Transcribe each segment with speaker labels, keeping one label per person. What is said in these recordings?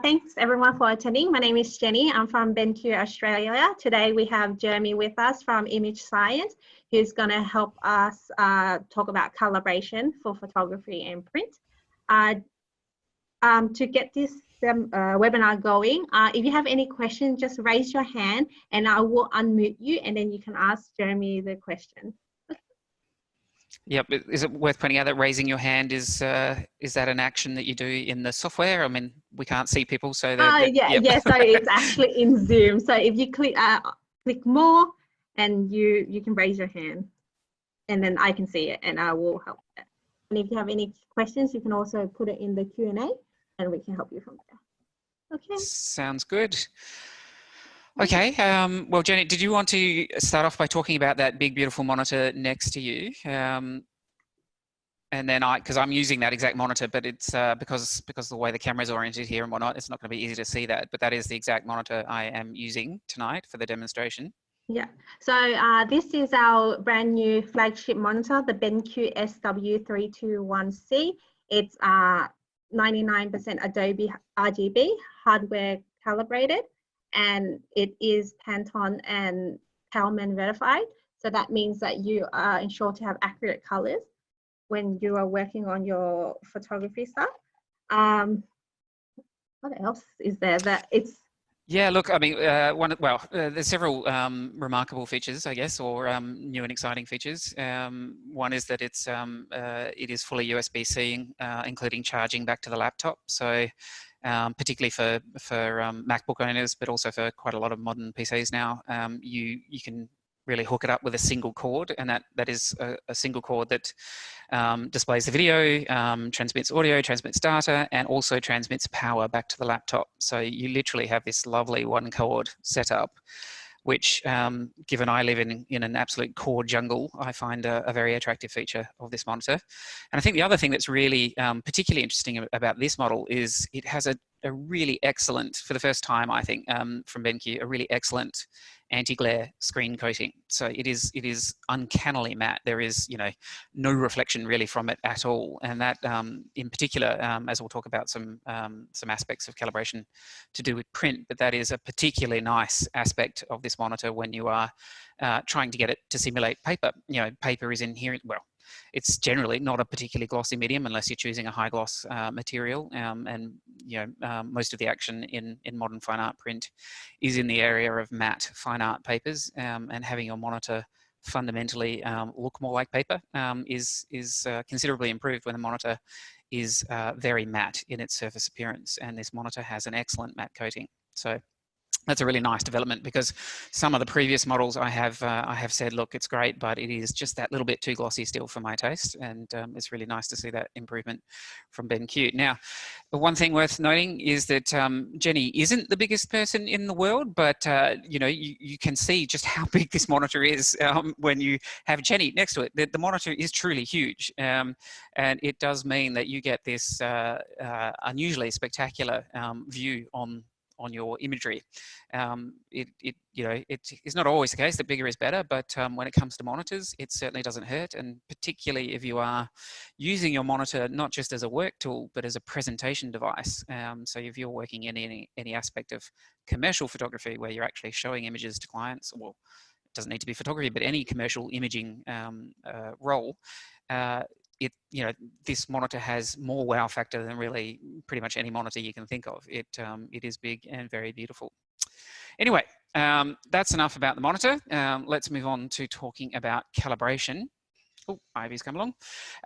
Speaker 1: Thanks everyone for attending. My name is Jenny. I'm from BenQ Australia. Today we have Jeremy with us from Image Science, who's going to help us talk about calibration for photography and print. To get this webinar going, if you have any questions, just raise your hand and I will unmute you and then you can ask Jeremy the question.
Speaker 2: Yep. Is it worth pointing out that raising your hand is that an action that you do in the software? I mean, we can't see people, so
Speaker 1: yeah. So it's actually in Zoom. So if you click more, and you can raise your hand, and then I can see it, and I will help. And if you have any questions, you can also put it in the Q&A, and we can help you from there. Okay.
Speaker 2: Sounds good. Okay, well, Jenny, did you want to start off by talking about that big, beautiful monitor next to you? And then because I'm using that exact monitor, but it's because of the way the camera is oriented here and whatnot, it's not going to be easy to see that, but that is the exact monitor I am using tonight for the demonstration. Yeah,
Speaker 1: so this is our brand new flagship monitor, the BenQ SW321C. It's 99% Adobe RGB, hardware calibrated, and it is Pantone and Calman verified. So that means that you are ensured to have accurate colors when you are working on your photography stuff. What else is there that it's?
Speaker 2: Yeah, look, I mean, there's several remarkable features, I guess, or new and exciting features. One is that it is fully USB-C, including charging back to the laptop. So particularly for MacBook owners, but also for quite a lot of modern PCs now, you can really hook it up with a single cord, and that is a single cord that displays the video, transmits audio, transmits data, and also transmits power back to the laptop. So you literally have this lovely one cord setup, which, given I live in an absolute cord jungle, I find a very attractive feature of this monitor. And I think the other thing that's really particularly interesting about this model is it has a really excellent, for the first time, I think, from BenQ, a really excellent anti-glare screen coating. So it is uncannily matte. There is, no reflection really from it at all. And that, in particular, as we'll talk about some aspects of calibration to do with print, but that is a particularly nice aspect of this monitor when you are trying to get it to simulate paper. Paper is inherent, well, it's generally not a particularly glossy medium unless you're choosing a high gloss material, and most of the action in modern fine art print is in the area of matte fine art papers, and having your monitor fundamentally look more like paper is considerably improved when the monitor is very matte in its surface appearance, and this monitor has an excellent matte coating. So that's a really nice development, because some of the previous models I have said, look, it's great, but it is just that little bit too glossy still for my taste, and it's really nice to see that improvement from BenQ. Now, the one thing worth noting is that Jenny isn't the biggest person in the world, but you can see just how big this monitor is when you have Jenny next to it. The monitor is truly huge, and it does mean that you get this unusually spectacular view on your imagery. It is not always the case that bigger is better, but when it comes to monitors, it certainly doesn't hurt, and particularly if you are using your monitor not just as a work tool, but as a presentation device. So if you're working in any aspect of commercial photography where you're actually showing images to clients, well, it doesn't need to be photography, but any commercial imaging role, this monitor has more wow factor than really pretty much any monitor you can think of. It is big and very beautiful. Anyway, that's enough about the monitor. Let's move on to talking about calibration. Oh, Ivy's come along.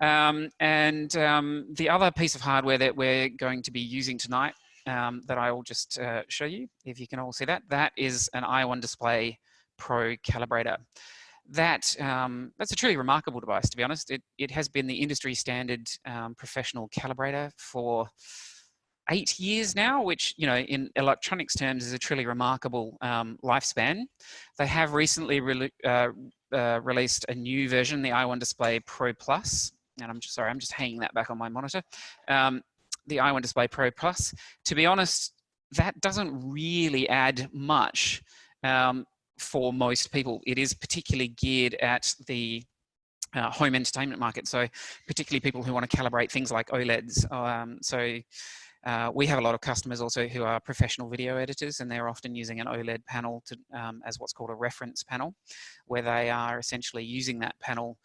Speaker 2: The other piece of hardware that we're going to be using tonight, that I will just show you, if you can all see that, that is an i1 Display Pro Calibrator. That's a truly remarkable device, to be honest. It has been the industry standard professional calibrator for 8 years now, which, in electronics terms is a truly remarkable lifespan. They have recently released a new version, the i1 Display Pro Plus, and I'm just hanging that back on my monitor. The i1 Display Pro Plus, to be honest, that doesn't really add much for most people. It is particularly geared at the home entertainment market. So particularly people who want to calibrate things like OLEDs. We have a lot of customers also who are professional video editors, and they're often using an OLED panel to, as what's called a reference panel, where they are essentially using that panel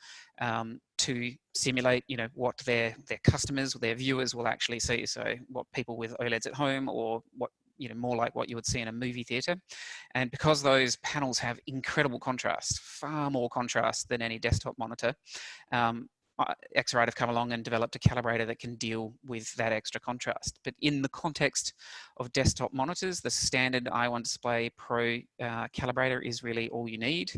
Speaker 2: to simulate, what their customers, their viewers will actually see. So what people with OLEDs at home, or what, more like what you would see in a movie theater. And because those panels have incredible contrast, far more contrast than any desktop monitor, Xrite have come along and developed a calibrator that can deal with that extra contrast. But in the context of desktop monitors, the standard i1 Display Pro calibrator is really all you need.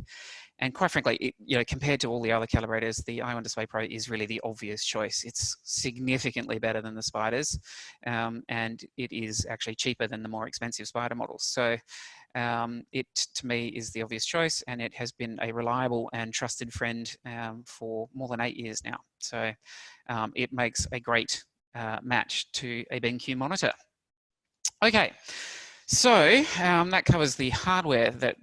Speaker 2: And quite frankly, compared to all the other calibrators, the i1 Display Pro is really the obvious choice. It's significantly better than the Spiders, and it is actually cheaper than the more expensive Spider models. So it, to me, is the obvious choice, and it has been a reliable and trusted friend for more than 8 years now. So it makes a great match to a BenQ monitor. Okay. So that covers the hardware that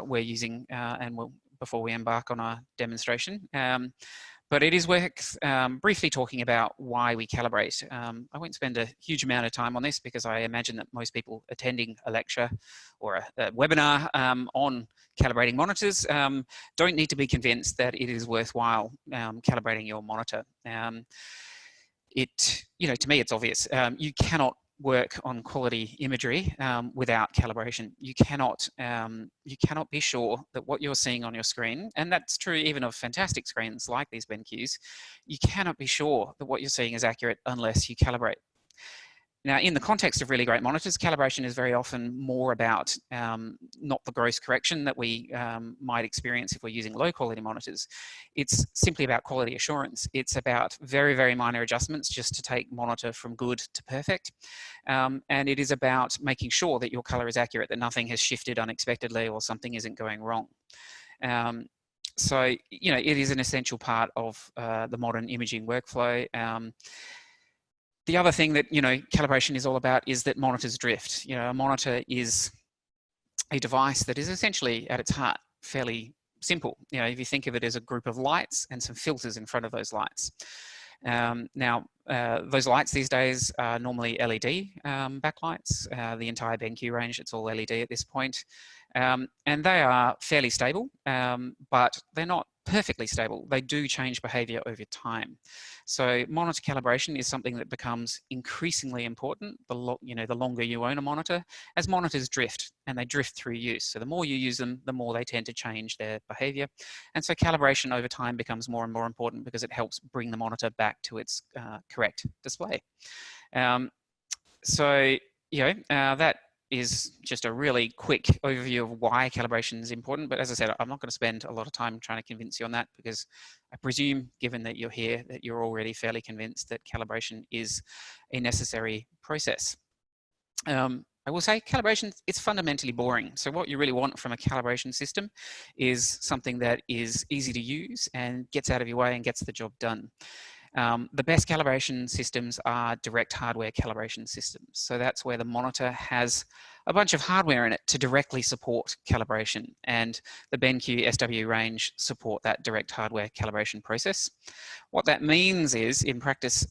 Speaker 2: we're using and before we embark on our demonstration. But it is worth briefly talking about why we calibrate. I won't spend a huge amount of time on this because I imagine that most people attending a lecture or a webinar on calibrating monitors don't need to be convinced that it is worthwhile calibrating your monitor. To me, it's obvious. You cannot work on quality imagery without calibration. You cannot be sure that what you're seeing on your screen, and that's true even of fantastic screens like these BenQs, you cannot be sure that what you're seeing is accurate unless you calibrate. Now, in the context of really great monitors, calibration is very often more about not the gross correction that we might experience if we're using low quality monitors. It's simply about quality assurance. It's about very, very minor adjustments just to take monitor from good to perfect. And it is about making sure that your color is accurate, that nothing has shifted unexpectedly or something isn't going wrong. So, it is an essential part of the modern imaging workflow. The other thing that, calibration is all about is that monitors drift. A monitor is a device that is essentially at its heart fairly simple. If you think of it as a group of lights and some filters in front of those lights. Now, those lights these days are normally LED backlights. The entire BenQ range, it's all LED at this point. And they are fairly stable, but they're not perfectly stable. They do change behavior over time. So monitor calibration is something that becomes increasingly important the longer you own a monitor, as monitors drift, and they drift through use. So the more you use them, the more they tend to change their behavior. And so calibration over time becomes more and more important because it helps bring the monitor back to its correct display. That is just a really quick overview of why calibration is important. But as I said, I'm not going to spend a lot of time trying to convince you on that, because I presume, given that you're here, that you're already fairly convinced that calibration is a necessary process. I will say calibration, it's fundamentally boring. So what you really want from a calibration system is something that is easy to use and gets out of your way and gets the job done. The best calibration systems are direct hardware calibration systems. So that's where the monitor has a bunch of hardware in it to directly support calibration, and the BenQ SW range support that direct hardware calibration process. What that means is, in practice,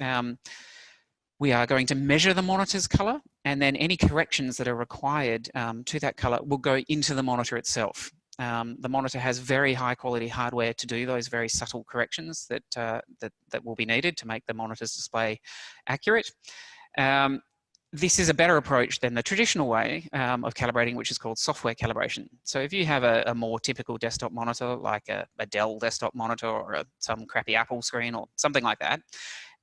Speaker 2: we are going to measure the monitor's color, and then any corrections that are required to that color will go into the monitor itself. The monitor has very high quality hardware to do those very subtle corrections that will be needed to make the monitor's display accurate. This is a better approach than the traditional way of calibrating, which is called software calibration. So if you have a more typical desktop monitor, like a Dell desktop monitor or some crappy Apple screen or something like that,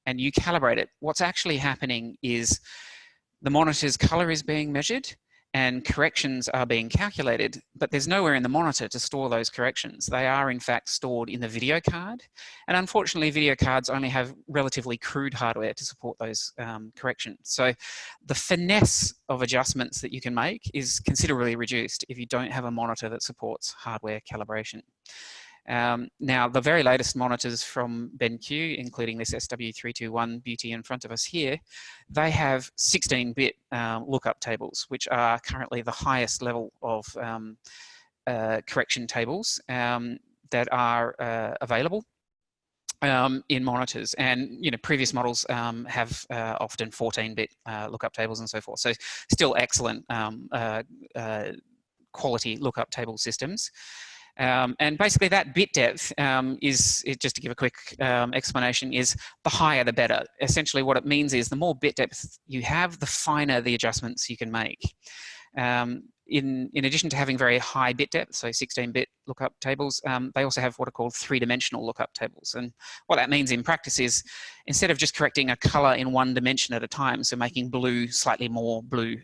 Speaker 2: and you calibrate it, what's actually happening is the monitor's color is being measured and corrections are being calculated, but there's nowhere in the monitor to store those corrections. They are in fact stored in the video card, and unfortunately video cards only have relatively crude hardware to support those corrections. So the finesse of adjustments that you can make is considerably reduced if you don't have a monitor that supports hardware calibration. Now, the very latest monitors from BenQ, including this SW321 beauty in front of us here, they have 16-bit lookup tables, which are currently the highest level of correction tables. that are available in monitors, and previous models have often 14-bit lookup tables and so forth. So still excellent quality lookup table systems. And basically that bit depth just to give a quick explanation, is the higher the better. Essentially what it means is the more bit depth you have, the finer the adjustments you can make. In addition to having very high bit depth, so 16-bit lookup tables, they also have what are called three-dimensional lookup tables. And what that means in practice is, instead of just correcting a color in one dimension at a time, so making blue slightly more blue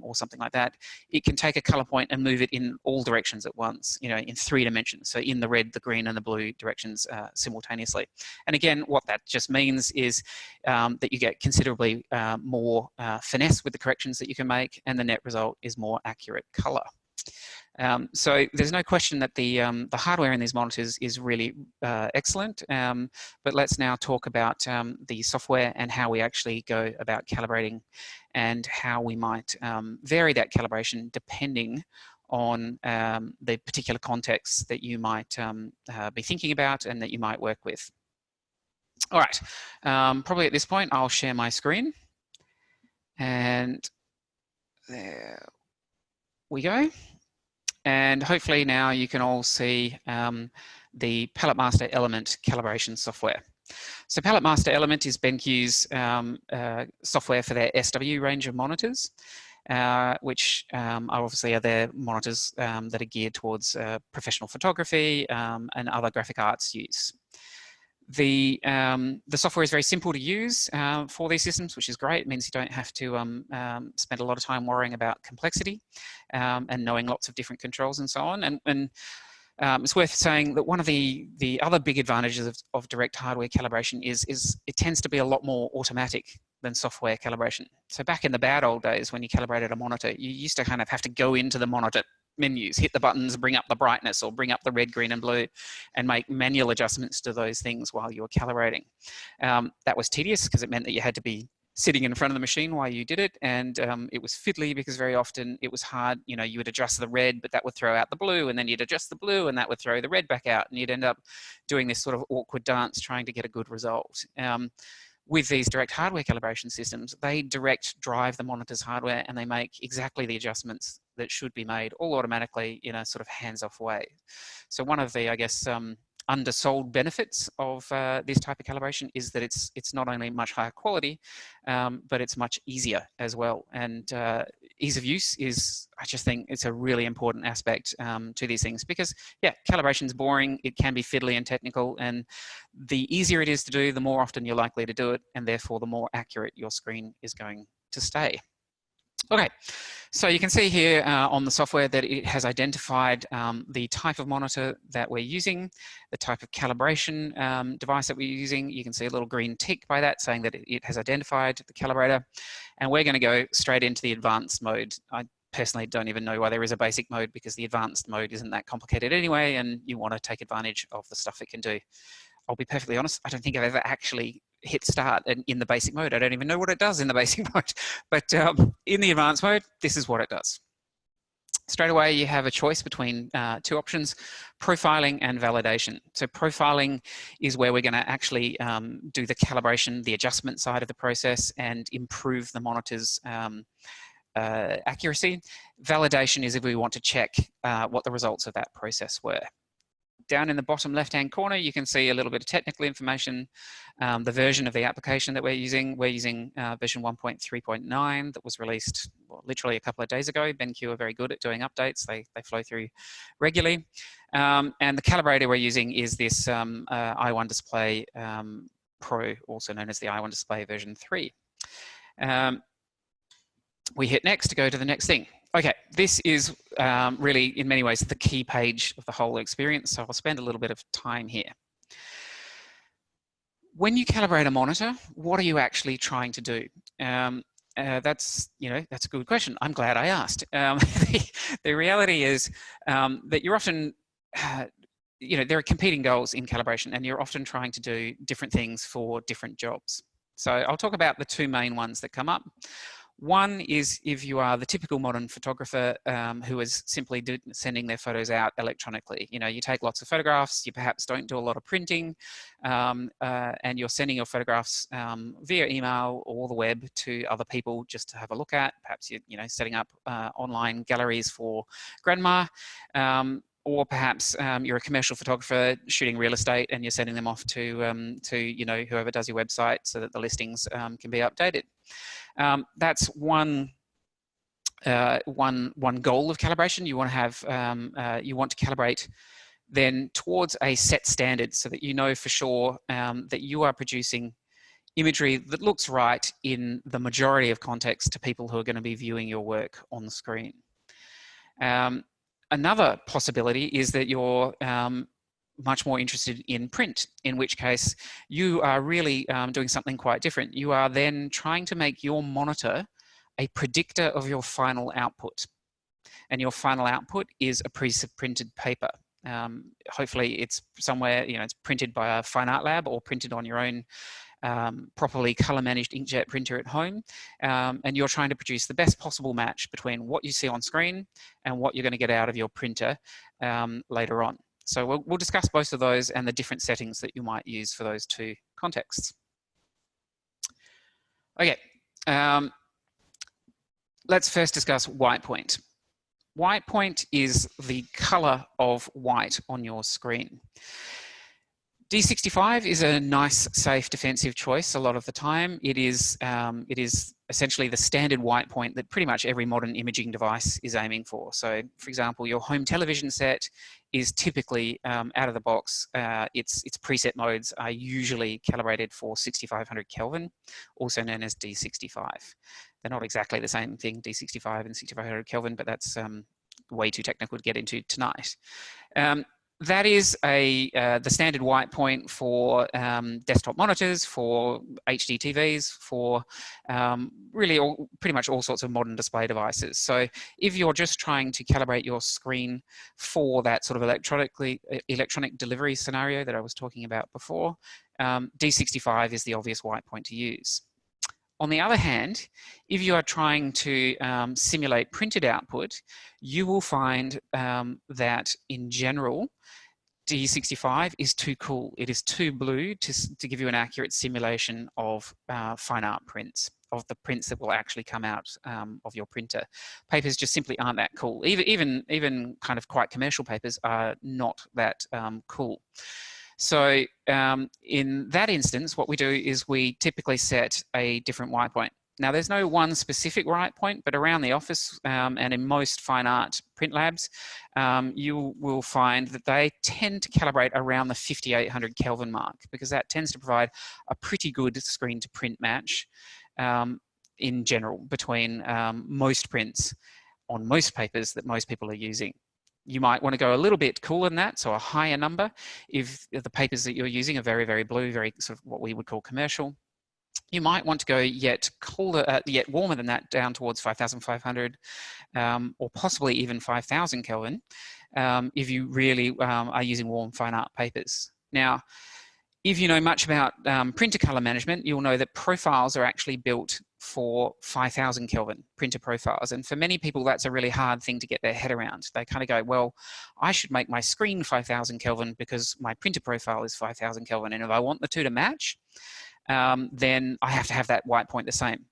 Speaker 2: or something like that, it can take a color point and move it in all directions at once, in 3 dimensions. So in the red, the green, and the blue directions simultaneously. And again, what that just means is that you get considerably more finesse with the corrections that you can make, and the net result is more accurate color. So there's no question that the hardware in these monitors is really excellent, but let's now talk about the software and how we actually go about calibrating, and how we might vary that calibration depending on the particular context that you might be thinking about and that you might work with. All right, probably at this point I'll share my screen, and there we go. And hopefully now you can all see the Palette Master Element calibration software. So Palette Master Element is BenQ's software for their SW range of monitors, which obviously are their monitors that are geared towards professional photography and other graphic arts use. The software is very simple to use for these systems, which is great. It means you don't have to spend a lot of time worrying about complexity and knowing lots of different controls and so on. And it's worth saying that one of the other big advantages of direct hardware calibration is it tends to be a lot more automatic than software calibration. So back in the bad old days, when you calibrated a monitor, you used to kind of have to go into the monitor menus, hit the buttons, bring up the brightness or bring up the red, green and blue, and make manual adjustments to those things while you were calibrating. That was tedious because it meant that you had to be sitting in front of the machine while you did it, and it was fiddly because very often it was hard. You would adjust the red, but that would throw out the blue, and then you'd adjust the blue and that would throw the red back out, and you'd end up doing this sort of awkward dance trying to get a good result. With these direct hardware calibration systems, they direct drive the monitor's hardware, and they make exactly the adjustments that should be made all automatically in a sort of hands-off way. So one of the, I guess, undersold benefits of this type of calibration is that it's not only much higher quality, but it's much easier as well. And ease of use is, I just think it's a really important aspect to these things, because yeah, calibration is boring, it can be fiddly and technical, and the easier it is to do, the more often you're likely to do it, and therefore the more accurate your screen is going to stay. Okay, so you can see here on the software that it has identified the type of monitor that we're using, the type of calibration device that we're using. You can see a little green tick by that saying that it has identified the calibrator, and we're going to go straight into the advanced mode. I personally don't even know why there is a basic mode, because the advanced mode isn't that complicated anyway, and you want to take advantage of the stuff it can do. I'll be perfectly honest, I don't think I've ever actually hit start in the basic mode. I don't even know what it does in the basic mode, but in the advanced mode, this is what it does. Straight away, you have a choice between two options, profiling and validation. So profiling is where we're going to actually do the calibration, the adjustment side of the process, and improve the monitor's accuracy. Validation is if we want to check what the results of that process were. Down in the bottom left-hand corner, you can see a little bit of technical information, the version of the application that we're using. We're using version 1.3.9 that was released literally a couple of days ago. BenQ are very good at doing updates. They flow through regularly. And the calibrator we're using is this i1 Display Pro, also known as the i1 Display version 3. We hit next to go to the next thing. Okay, this is really, in many ways, the key page of the whole experience, so I'll spend a little bit of time here. When you calibrate a monitor, what are you actually trying to do? That's a good question. I'm glad I asked. The reality is that you're often, there are competing goals in calibration, and you're often trying to do different things for different jobs. So I'll talk about the two main ones that come up. One is if you are the typical modern photographer who is simply sending their photos out electronically. You know, you take lots of photographs, you perhaps don't do a lot of printing, and you're sending your photographs via email or the web to other people just to have a look at. Perhaps you're, setting up online galleries for grandma. Or perhaps you're a commercial photographer shooting real estate and you're sending them off to whoever does your website so that the listings can be updated. That's one goal of calibration. You want to have you want to calibrate then towards a set standard so that you know for sure that you are producing imagery that looks right in the majority of contexts to people who are going to be viewing your work on the screen. Another possibility is that you're much more interested in print, in which case you are really doing something quite different. You are then trying to make your monitor a predictor of your final output. And your final output is a pre-printed paper. Hopefully it's somewhere, it's printed by a fine art lab or printed on your own properly color managed inkjet printer at home, and you're trying to produce the best possible match between what you see on screen and what you're going to get out of your printer later on. So we'll discuss both of those and the different settings that you might use for those two contexts. Okay, let's first discuss white point. White point is the color of white on your screen. D65 is a nice, safe, defensive choice a lot of the time. It is essentially the standard white point that pretty much every modern imaging device is aiming for. So, for example, your home television set is typically out of the box. Its preset modes are usually calibrated for 6500 Kelvin, also known as D65. They're not exactly the same thing, D65 and 6500 Kelvin, but that's way too technical to get into tonight. That is the standard white point for desktop monitors, for HD TVs, for really pretty much all sorts of modern display devices. So if you're just trying to calibrate your screen for that sort of electronic delivery scenario that I was talking about before, D65 is the obvious white point to use. On the other hand, if you are trying to simulate printed output, you will find that in general, D65 is too cool. It is too blue to give you an accurate simulation of fine art prints, of the prints that will actually come out of your printer. Papers just simply aren't that cool. Even kind of quite commercial papers are not that cool. So in that instance, what we do is we typically set a different white point. Now, there's no one specific white point, but around the office and in most fine art print labs, you will find that they tend to calibrate around the 5800 Kelvin mark, because that tends to provide a pretty good screen to print match in general between most prints on most papers that most people are using. You might want to go a little bit cooler than that, so a higher number if the papers that you're using are very, very blue, very sort of what we would call commercial. You might want to go yet warmer than that, down towards 5500 or possibly even 5000 Kelvin if you really are using warm fine art papers. Now, if you know much about printer color management, you'll know that profiles are actually built for 5000 Kelvin, printer profiles. And for many people, that's a really hard thing to get their head around. They kind of go, well, I should make my screen 5000 Kelvin because my printer profile is 5000 Kelvin. And if I want the two to match, then I have to have that white point the same.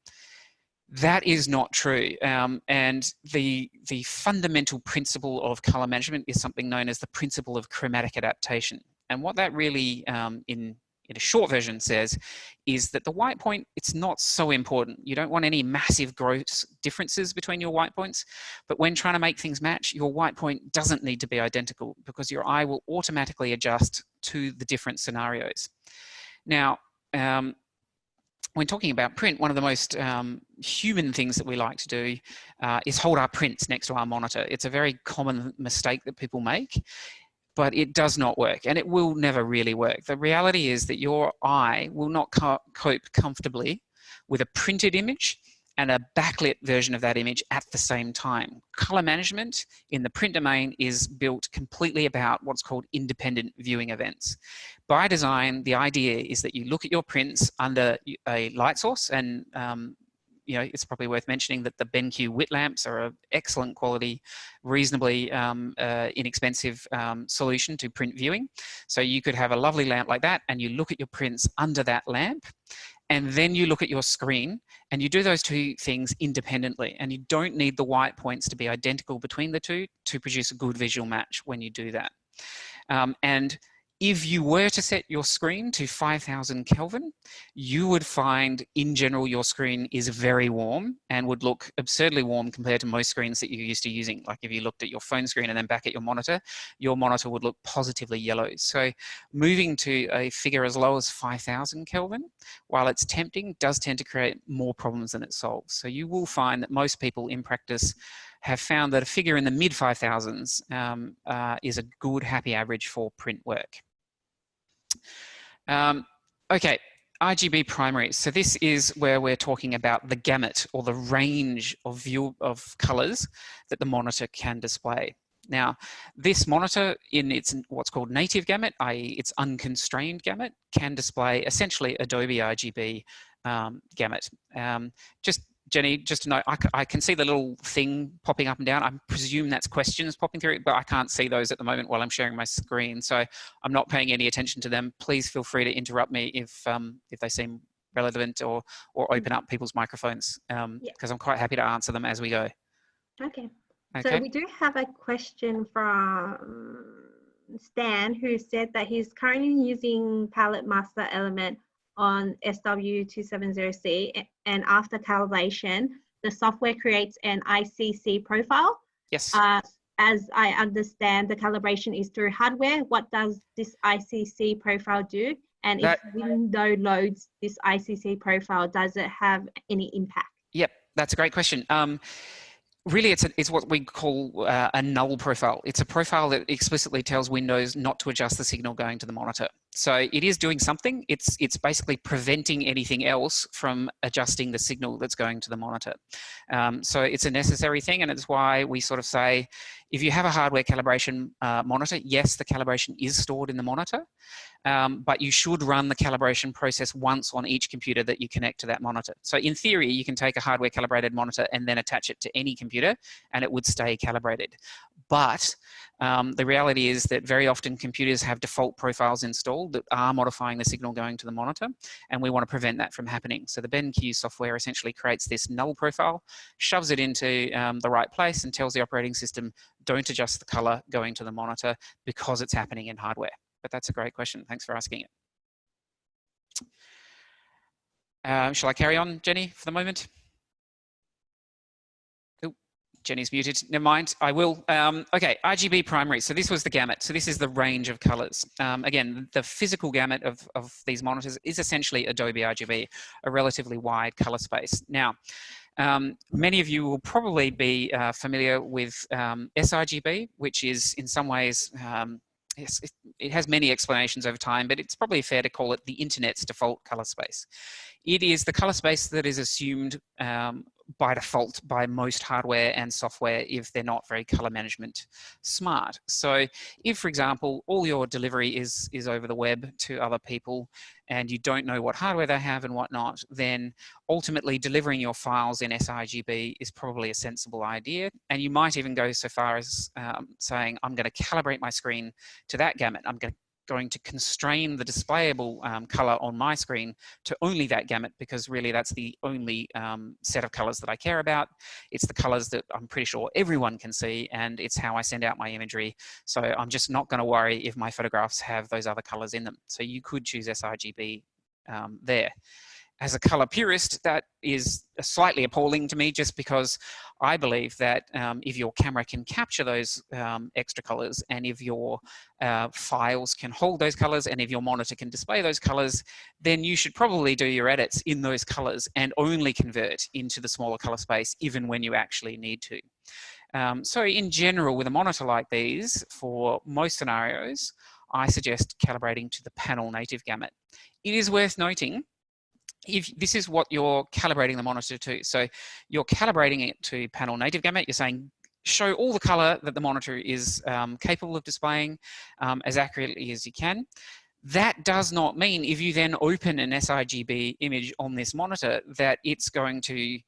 Speaker 2: That is not true. And the fundamental principle of color management is something known as the principle of chromatic adaptation. And what that really, in a short version, says is that the white point, it's not so important. You don't want any massive gross differences between your white points, but when trying to make things match, your white point doesn't need to be identical because your eye will automatically adjust to the different scenarios. Now, when talking about print, one of the most human things that we like to do is hold our prints next to our monitor. It's a very common mistake that people make, but it does not work, and it will never really work. The reality is that your eye will not cope comfortably with a printed image and a backlit version of that image at the same time. Color management in the print domain is built completely about what's called independent viewing events. By design, the idea is that you look at your prints under a light source, and you know, it's probably worth mentioning that the BenQ wit lamps are an excellent quality, reasonably inexpensive solution to print viewing. So you could have a lovely lamp like that, and you look at your prints under that lamp, and then you look at your screen, and you do those two things independently. And you don't need the white points to be identical between the two to produce a good visual match when you do that. And if you were to set your screen to 5000 Kelvin, you would find in general your screen is very warm and would look absurdly warm compared to most screens that you're used to using. Like if you looked at your phone screen and then back at your monitor would look positively yellow. So moving to a figure as low as 5000 Kelvin, while it's tempting, does tend to create more problems than it solves. So you will find that most people in practice have found that a figure in the mid 5000s is a good happy average for print work. Okay, RGB Primary. So this is where we're talking about the gamut or the range of colors that the monitor can display. Now, this monitor in its what's called native gamut, i.e. its unconstrained gamut, can display essentially Adobe RGB gamut. Jenny, just to note, I can see the little thing popping up and down. I presume that's questions popping through, but I can't see those at the moment while I'm sharing my screen. So I'm not paying any attention to them. Please feel free to interrupt me if they seem relevant or open up people's microphones, because I'm quite happy to answer them as we go.
Speaker 1: Okay. So we do have a question from Stan, who said that he's currently using Palette Master Element on SW270C, and after calibration, the software creates an ICC profile.
Speaker 2: Yes.
Speaker 1: As I understand, the calibration is through hardware. What does this ICC profile do? And if Windows loads this ICC profile, does it have any impact? Yep,
Speaker 2: that's a great question. Really, it's what we call a null profile. It's a profile that explicitly tells Windows not to adjust the signal going to the monitor. So it is doing something. It's basically preventing anything else from adjusting the signal that's going to the monitor. So it's a necessary thing, and it's why we sort of say, if you have a hardware calibration monitor, yes, the calibration is stored in the monitor, but you should run the calibration process once on each computer that you connect to that monitor. So in theory, you can take a hardware calibrated monitor and then attach it to any computer, and it would stay calibrated. But the reality is that very often computers have default profiles installed that are modifying the signal going to the monitor, and we want to prevent that from happening. So the BenQ software essentially creates this null profile, shoves it into the right place, and tells the operating system, don't adjust the color going to the monitor because it's happening in hardware. But that's a great question. Thanks for asking it. Shall I carry on, Jenny, for the moment? Jenny's muted. Never mind. I will. Okay, RGB primary. So this was the gamut. So this is the range of colors. Again, the physical gamut of these monitors is essentially Adobe RGB, a relatively wide color space. Now, many of you will probably be familiar with sRGB, which is in some ways, yes, it has many explanations over time, but it's probably fair to call it the internet's default color space. It is the color space that is assumed by default by most hardware and software if they're not very color management smart. So if, for example, all your delivery is over the web to other people and you don't know what hardware they have and whatnot, then ultimately delivering your files in sRGB is probably a sensible idea. And you might even go so far as saying, I'm going to calibrate my screen to that gamut. I'm going to constrain the displayable color on my screen to only that gamut, because really that's the only set of colors that I care about. It's the colors that I'm pretty sure everyone can see, and it's how I send out my imagery. So I'm just not going to worry if my photographs have those other colors in them. So you could choose sRGB there. As a color purist, that is slightly appalling to me, just because I believe that if your camera can capture those extra colors, and if your files can hold those colors, and if your monitor can display those colors, then you should probably do your edits in those colors and only convert into the smaller color space, even when you actually need to. So in general, with a monitor like these, for most scenarios, I suggest calibrating to the panel native gamut. It is worth noting, if this is what you're calibrating the monitor to, so you're calibrating it to panel native gamut, you're saying show all the color that the monitor is capable of displaying as accurately as you can. That does not mean if you then open an sRGB image on this monitor that it's going to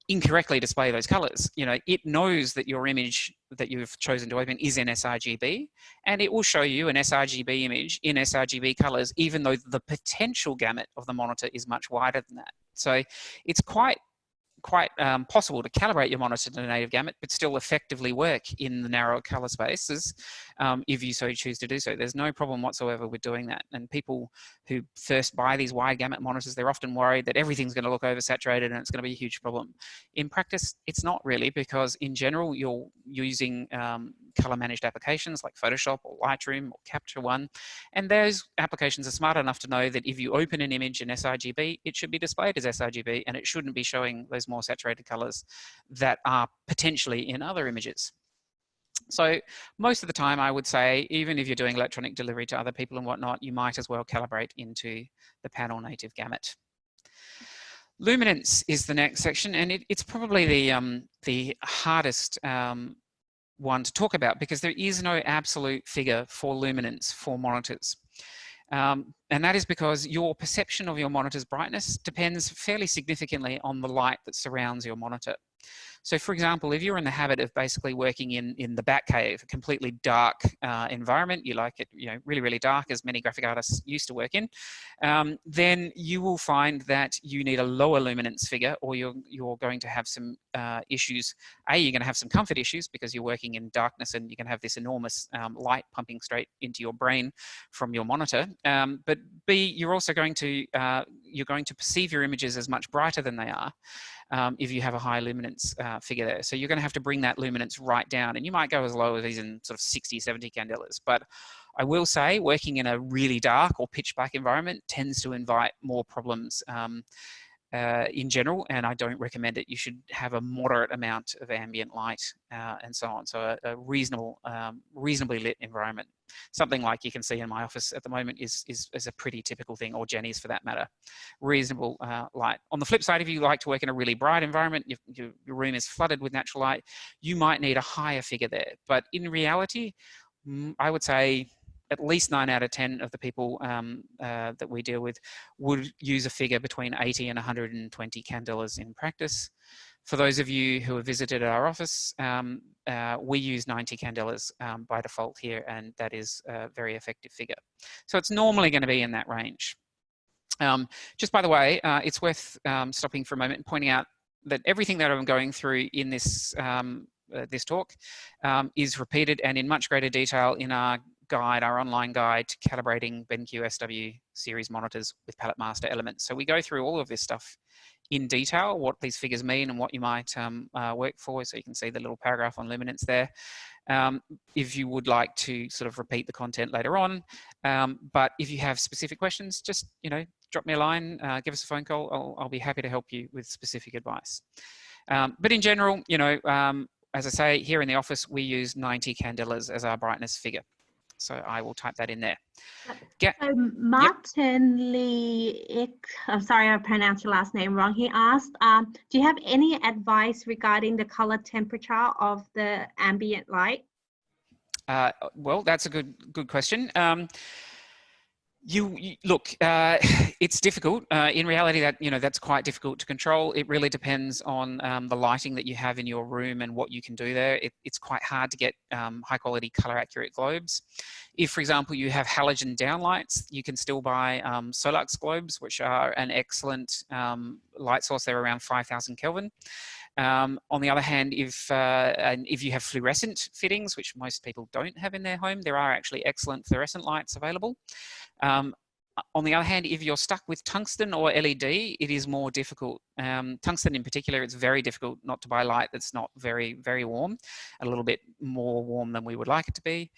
Speaker 2: incorrectly display those colors. You know, it knows that your image that you've chosen to open is in sRGB, and it will show you an sRGB image in sRGB colors, even though the potential gamut of the monitor is much wider than that. So it's quite possible to calibrate your monitor to the native gamut, but still effectively work in the narrower color spaces if you so choose to do so. There's no problem whatsoever with doing that. And people who first buy these wide gamut monitors, they're often worried that everything's going to look oversaturated and it's going to be a huge problem. In practice, it's not really, because in general, you're using color managed applications like Photoshop or Lightroom or Capture One, and those applications are smart enough to know that if you open an image in sRGB, it should be displayed as sRGB, and it shouldn't be showing those more saturated colors that are potentially in other images. So most of the time, I would say, even if you're doing electronic delivery to other people and whatnot, you might as well calibrate into the panel native gamut. Luminance is the next section, and it's probably the hardest one to talk about, because there is no absolute figure for luminance for monitors. And that is because your perception of your monitor's brightness depends fairly significantly on the light that surrounds your monitor. So for example, if you're in the habit of basically working in the Batcave, a completely dark environment, you like it, you know, really, really dark, as many graphic artists used to work in, then you will find that you need a lower luminance figure, or you're going to have some issues. You're going to have some comfort issues because you're working in darkness and you can have this enormous light pumping straight into your brain from your monitor. But B, you're also going to perceive your images as much brighter than they are if you have a high luminance figure there. So you're going to have to bring that luminance right down, and you might go as low as in sort of 60, 70 candelas. But I will say working in a really dark or pitch black environment tends to invite more problems in general, and I don't recommend it. You should have a moderate amount of ambient light and so on. So a reasonably lit environment. Something like you can see in my office at the moment is a pretty typical thing, or Jenny's for that matter. Reasonable light. On the flip side, if you like to work in a really bright environment, your room is flooded with natural light, you might need a higher figure there. But in reality, I would say at least 9 out of 10 of the people that we deal with would use a figure between 80 and 120 candelas in practice. For those of you who have visited our office, we use 90 candelas by default here, and that is a very effective figure. So it's normally going to be in that range. Just by the way, it's worth stopping for a moment and pointing out that everything that I'm going through in this, this talk is repeated and in much greater detail in our guide, our online guide to calibrating BenQ SW series monitors with palette master elements. So we go through all of this stuff in detail, what these figures mean and what you might work for. So you can see the little paragraph on luminance there. If you would like to sort of repeat the content later on, but if you have specific questions, just, you know, drop me a line, give us a phone call. I'll be happy to help you with specific advice. But in general, you know, as I say, here in the office, we use 90 candelas as our brightness figure. So I will type that in there.
Speaker 1: So Martin Lee, I'm sorry I pronounced your last name wrong. He asked, do you have any advice regarding the color temperature of the ambient light?
Speaker 2: Well, that's a good question. Look, it's difficult. In reality, that's quite difficult to control. It really depends on the lighting that you have in your room and what you can do there. It's quite hard to get high quality color accurate globes. If, for example, you have halogen downlights, you can still buy Solux globes, which are an excellent light source. They're around 5,000 Kelvin. On the other hand, if you have fluorescent fittings, which most people don't have in their home, there are actually excellent fluorescent lights available. On the other hand, if you're stuck with tungsten or LED, it is more difficult. Tungsten in particular, it's very difficult not to buy light that's not very, very warm, a little bit more warm than we would like it to be.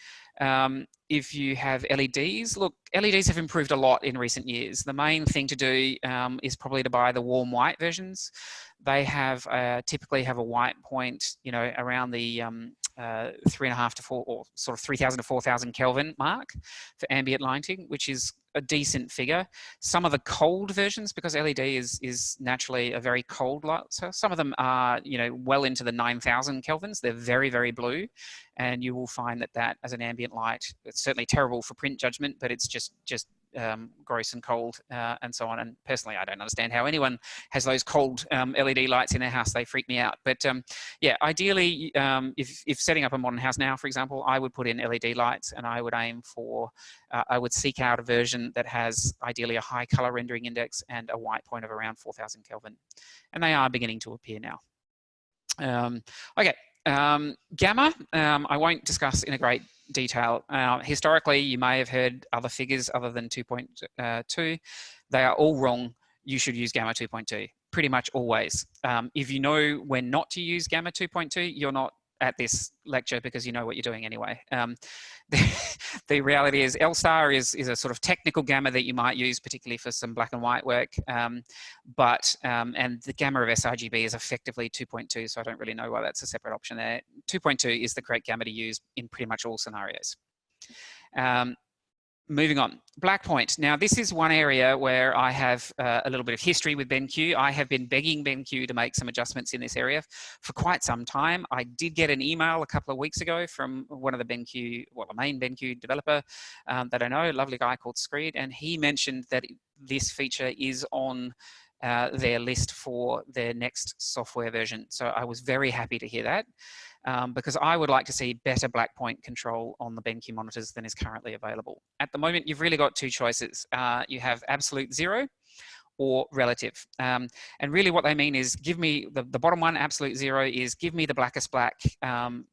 Speaker 2: If you have LEDs, look, LEDs have improved a lot in recent years. The main thing to do is probably to buy the warm white versions. They have typically have a white point, you know, around the 3.5 to 4, or sort of 3,000 to 4,000 Kelvin mark for ambient lighting, which is a decent figure. Some of the cold versions, because LED is naturally a very cold light, so some of them are, you know, well into the 9,000 Kelvins. They're very, very blue, and you will find that as an ambient light, it's certainly terrible for print judgment, but it's just gross and cold and so on. And personally, I don't understand how anyone has those cold LED lights in their house. They freak me out. But yeah, ideally, if setting up a modern house now, for example, I would put in LED lights, and I would aim for, I would seek out a version that has ideally a high color rendering index and a white point of around 4,000 Kelvin. And they are beginning to appear now. Okay, gamma, I won't discuss in a great detail. Historically, you may have heard other figures other than 2.2. They are all wrong. You should use gamma 2.2, pretty much always. If you know when not to use gamma 2.2, you're not at this lecture because you know what you're doing anyway. The reality is L-star is a sort of technical gamma that you might use, particularly for some black and white work. And the gamma of sRGB is effectively 2.2, so I don't really know why that's a separate option there. 2.2 is the correct gamma to use in pretty much all scenarios. Moving on, black point. Now, this is one area where I have a little bit of history with BenQ. I have been begging BenQ to make some adjustments in this area for quite some time. I did get an email a couple of weeks ago from one of the BenQ, well, the main BenQ developer that I know, a lovely guy called Screed, and he mentioned that this feature is on their list for their next software version. So I was very happy to hear that. Because I would like to see better black point control on the BenQ monitors than is currently available. At the moment, you've really got two choices. You have absolute 0 or relative. And really what they mean is give me, the bottom one, absolute 0, is give me the blackest black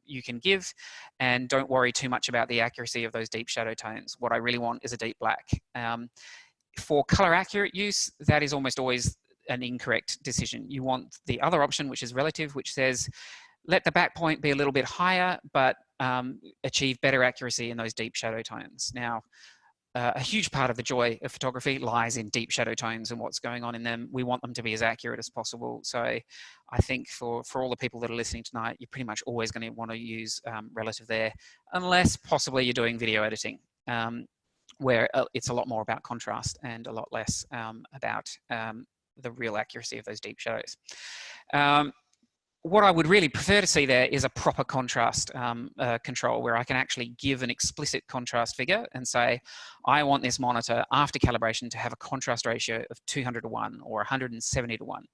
Speaker 2: you can give, and don't worry too much about the accuracy of those deep shadow tones. What I really want is a deep black. For color accurate use, that is almost always an incorrect decision. You want the other option, which is relative, which says, let the back point be a little bit higher, but achieve better accuracy in those deep shadow tones. Now, a huge part of the joy of photography lies in deep shadow tones and what's going on in them. We want them to be as accurate as possible. So I think for all the people that are listening tonight, you're pretty much always going to want to use relative there, unless possibly you're doing video editing, where it's a lot more about contrast and a lot less about the real accuracy of those deep shadows. What I would really prefer to see there is a proper contrast control, where I can actually give an explicit contrast figure and say, I want this monitor after calibration to have a contrast ratio of 200 to 1 or 170 to 1.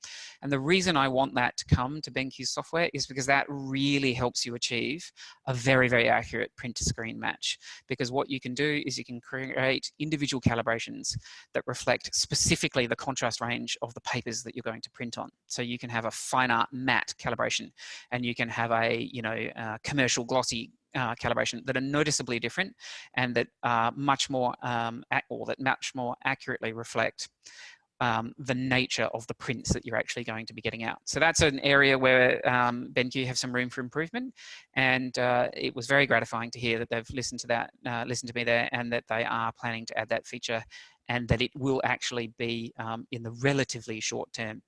Speaker 2: And the reason I want that to come to BenQ software is because that really helps you achieve a very, very accurate print to screen match. Because what you can do is you can create individual calibrations that reflect specifically the contrast range of the papers that you're going to print on. So you can have a fine art matte calibration, and you can have a commercial glossy calibration that are noticeably different and that are much more accurately reflect the nature of the prints that you're actually going to be getting out. So that's an area where BenQ have some room for improvement, and it was very gratifying to hear that they've listened to that, listened to me there, and that they are planning to add that feature, and that it will actually be in the relatively short term.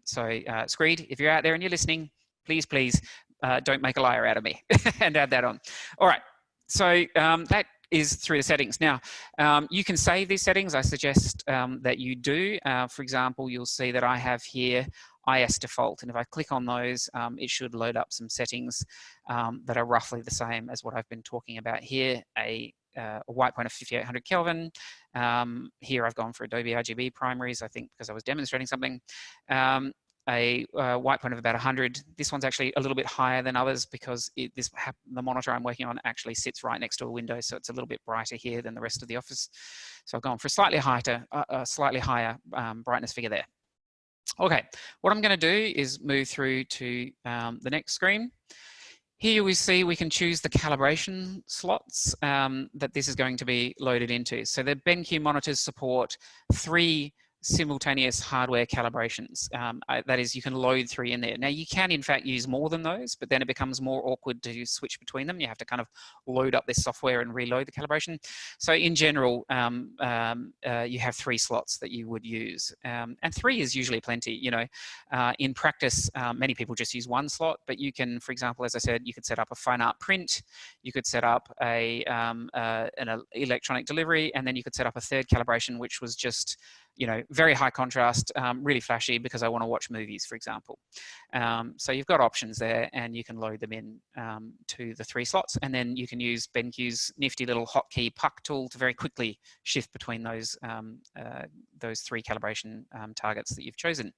Speaker 2: So Screed, if you're out there and you're listening, please don't make a liar out of me and add that on. All right, so that is through the settings. Now, you can save these settings. I suggest that you do. For example, you'll see that I have here IS default, and if I click on those, it should load up some settings that are roughly the same as what I've been talking about here. A white point of 5800 Kelvin. Here I've gone for Adobe RGB primaries, I think, because I was demonstrating something. A white point of about 100. This one's actually a little bit higher than others because the monitor I'm working on actually sits right next to a window, so it's a little bit brighter here than the rest of the office. So I've gone for a slightly higher brightness figure there. Okay, what I'm going to do is move through to the next screen. Here we see we can choose the calibration slots that this is going to be loaded into. So the BenQ monitors support 3 simultaneous hardware calibrations. That is, you can load 3 in there. Now you can in fact use more than those, but then it becomes more awkward to switch between them. You have to kind of load up this software and reload the calibration. So in general, you have 3 slots that you would use. And 3 is usually plenty. You know, in practice, many people just use 1 slot, but you can, for example, as I said, you could set up a fine art print, you could set up an electronic delivery, and then you could set up a 3rd calibration, which was just, you know, very high contrast, really flashy because I want to watch movies, for example. So you've got options there, and you can load them in to the 3 slots, and then you can use BenQ's nifty little hotkey puck tool to very quickly shift between those 3 calibration targets that you've chosen.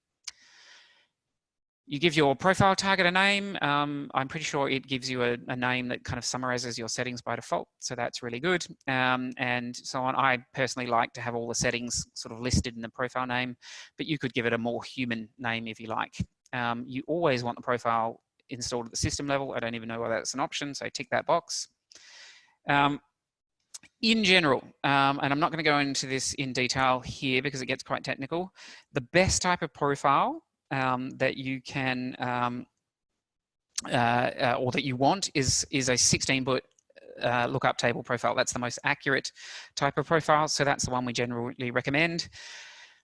Speaker 2: You give your profile target a name. I'm pretty sure it gives you a name that kind of summarizes your settings by default. So that's really good. And so on. I personally like to have all the settings sort of listed in the profile name, but you could give it a more human name if you like. You always want the profile installed at the system level. I don't even know whether that's an option, so tick that box. In general, and I'm not going to go into this in detail here because it gets quite technical, the best type of profile that you can or that you want is a 16-bit lookup table profile. That's the most accurate type of profile, so that's the one we generally recommend.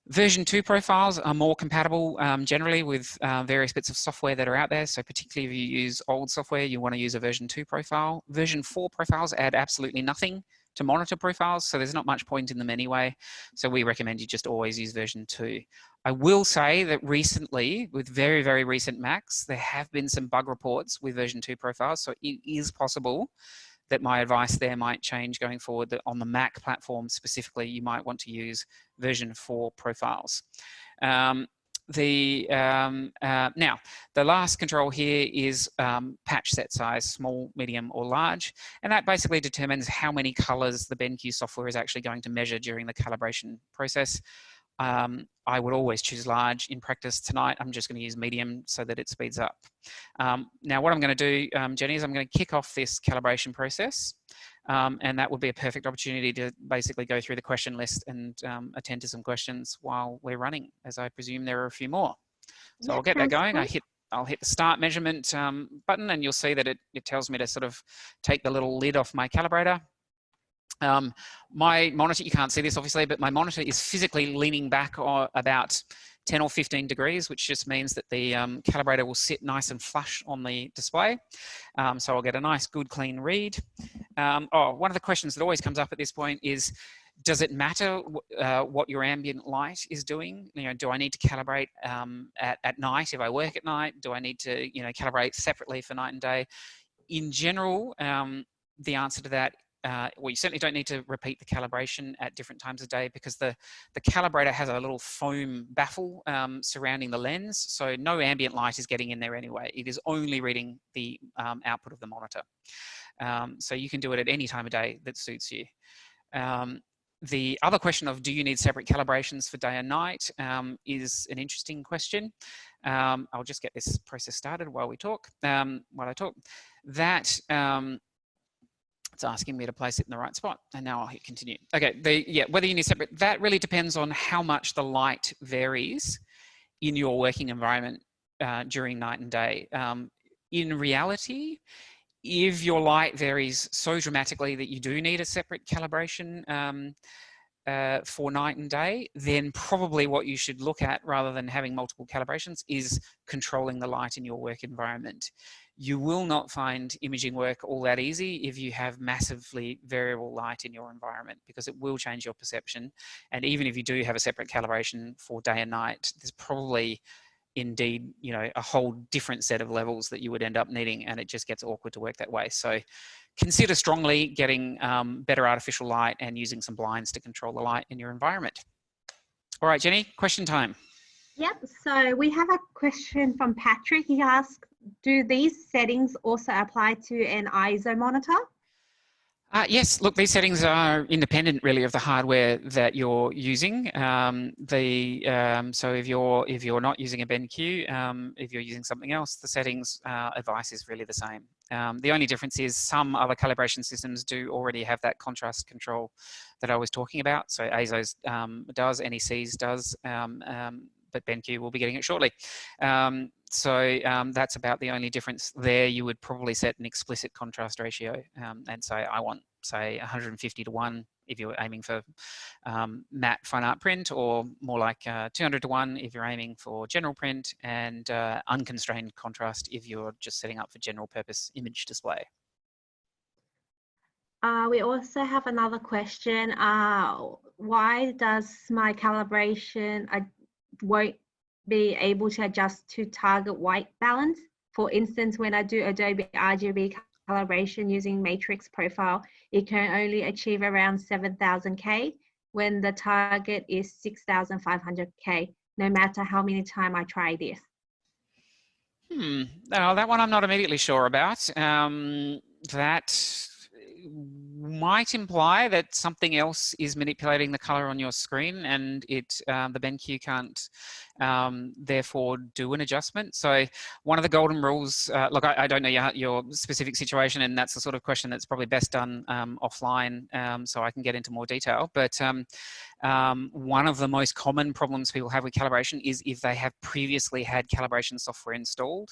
Speaker 2: Version 2 profiles are more compatible generally with various bits of software that are out there. So particularly if you use old software, you want to use a version 2 profile. Version 4 profiles add absolutely nothing to monitor profiles, so there's not much point in them anyway. So we recommend you just always use version 2. I will say that recently, with very, very recent Macs, there have been some bug reports with version 2 profiles. So it is possible that my advice there might change going forward, that on the Mac platform specifically, you might want to use version 4 profiles. Now, the last control here is patch set size, small, medium, or large. And that basically determines how many colors the BenQ software is actually going to measure during the calibration process. I would always choose large. In practice tonight, I'm just going to use medium so that it speeds up. Now, what I'm going to do, Jenny, is I'm going to kick off this calibration process. And that would be a perfect opportunity to basically go through the question list and attend to some questions while we're running, as I presume there are a few more. So I'll get that going. I'll hit the start measurement button, and you'll see that it tells me to sort of take the little lid off my calibrator. My monitor, you can't see this obviously, but my monitor is physically leaning back about 10 or 15 degrees, which just means that the calibrator will sit nice and flush on the display. So I'll get a nice, good, clean read. One of the questions that always comes up at this point is, does it matter what your ambient light is doing? You know, do I need to calibrate at night if I work at night? Do I need to, you know, calibrate separately for night and day? In general, the answer to that, well, you certainly don't need to repeat the calibration at different times of day, because the calibrator has a little foam baffle surrounding the lens, so no ambient light is getting in there anyway. It is only reading the output of the monitor. So you can do it at any time of day that suits you. The other question of, do you need separate calibrations for day and night, is an interesting question. I'll just get this process started while we talk. It's asking me to place it in the right spot, and now I'll hit continue. Okay, whether you need separate, that really depends on how much the light varies in your working environment during night and day. In reality, if your light varies so dramatically that you do need a separate calibration for night and day, then probably what you should look at, rather than having multiple calibrations, is controlling the light in your work environment. You will not find imaging work all that easy if you have massively variable light in your environment, because it will change your perception. And even if you do have a separate calibration for day and night, there's probably indeed, you know, a whole different set of levels that you would end up needing, and it just gets awkward to work that way. So consider strongly getting better artificial light and using some blinds to control the light in your environment. All right, Jenny, question time.
Speaker 1: Yep, so we have a question from Patrick. He asks, do these settings also apply to an ISO monitor?
Speaker 2: Yes, look, these settings are independent really of the hardware that you're using. So if you're not using a BenQ, if you're using something else, the settings advice is really the same. The only difference is some other calibration systems do already have that contrast control that I was talking about. So ASOS does, NEC's does, but BenQ will be getting it shortly. That's about the only difference there. You would probably set an explicit contrast ratio and say, I want, say, 150:1 if you're aiming for matte fine art print, or more like 200:1 if you're aiming for general print, and unconstrained contrast if you're just setting up for general purpose image display.
Speaker 1: We also have another question. Why does my calibration won't be able to adjust to target white balance? For instance, when I do Adobe RGB calibration using matrix profile, it can only achieve around 7,000K when the target is 6,500K, no matter how many times I try this.
Speaker 2: That one I'm not immediately sure about. That might imply that something else is manipulating the color on your screen, and the BenQ can't therefore do an adjustment. So one of the golden rules, look, I don't know your specific situation, and that's the sort of question that's probably best done offline, so I can get into more detail. But one of the most common problems people have with calibration is if they have previously had calibration software installed,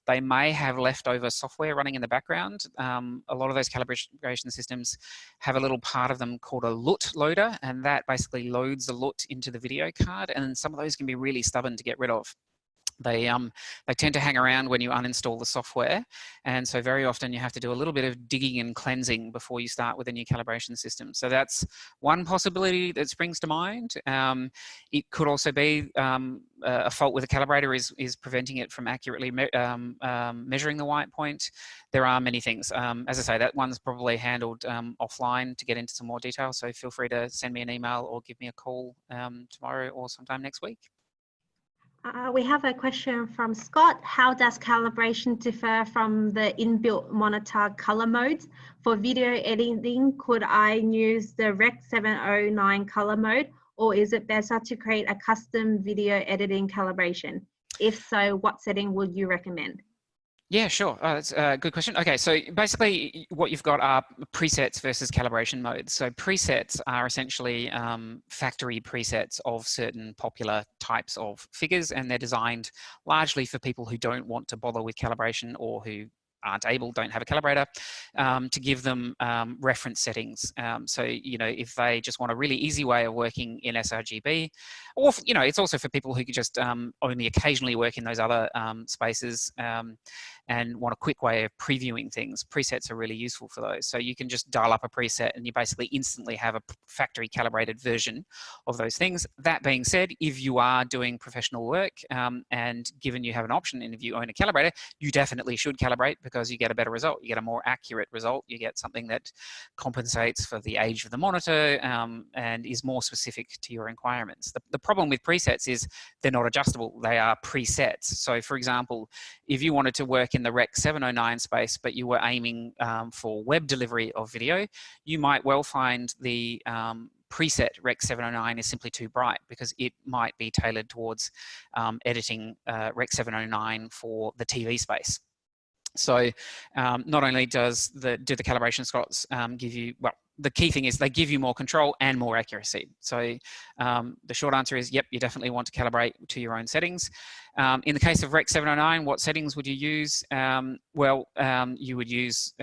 Speaker 2: they may have leftover software running in the background. A lot of those calibration systems have a little part of them called a LUT loader, and that basically loads a LUT into the video card, and some of those can be really stubborn to get rid of. They tend to hang around when you uninstall the software, and so very often you have to do a little bit of digging and cleansing before you start with a new calibration system. So that's one possibility that springs to mind. It could also be a fault with the calibrator is preventing it from accurately measuring the white point. There are many things. As I say, that one's probably handled offline to get into some more detail, so feel free to send me an email or give me a call tomorrow or sometime next week.
Speaker 1: We have a question from Scott. How does calibration differ from the inbuilt monitor color modes? For video editing, could I use the Rec 709 color mode, or is it better to create a custom video editing calibration? If so, what setting would you recommend?
Speaker 2: Yeah, sure. That's a good question. Okay, so basically what you've got are presets versus calibration modes. So presets are essentially factory presets of certain popular types of figures, and they're designed largely for people who don't want to bother with calibration, or who don't have a calibrator, to give them reference settings. So, if they just want a really easy way of working in sRGB, or, it's also for people who could just only occasionally work in those other spaces and want a quick way of previewing things. Presets are really useful for those. So you can just dial up a preset and you basically instantly have a factory calibrated version of those things. That being said, if you are doing professional work and given you have an option, and if you own a calibrator, you definitely should calibrate, because you get a better result. You get a more accurate result. You get something that compensates for the age of the monitor and is more specific to your requirements. The problem with presets is they're not adjustable. They are presets. So for example, if you wanted to work in the Rec 709 space, but you were aiming for web delivery of video, you might well find the preset Rec 709 is simply too bright, because it might be tailored towards editing Rec 709 for the TV space. So not only do the calibration slots give you, well, the key thing is they give you more control and more accuracy. So the short answer is, yep, you definitely want to calibrate to your own settings. In the case of Rec 709, what settings would you use? You would use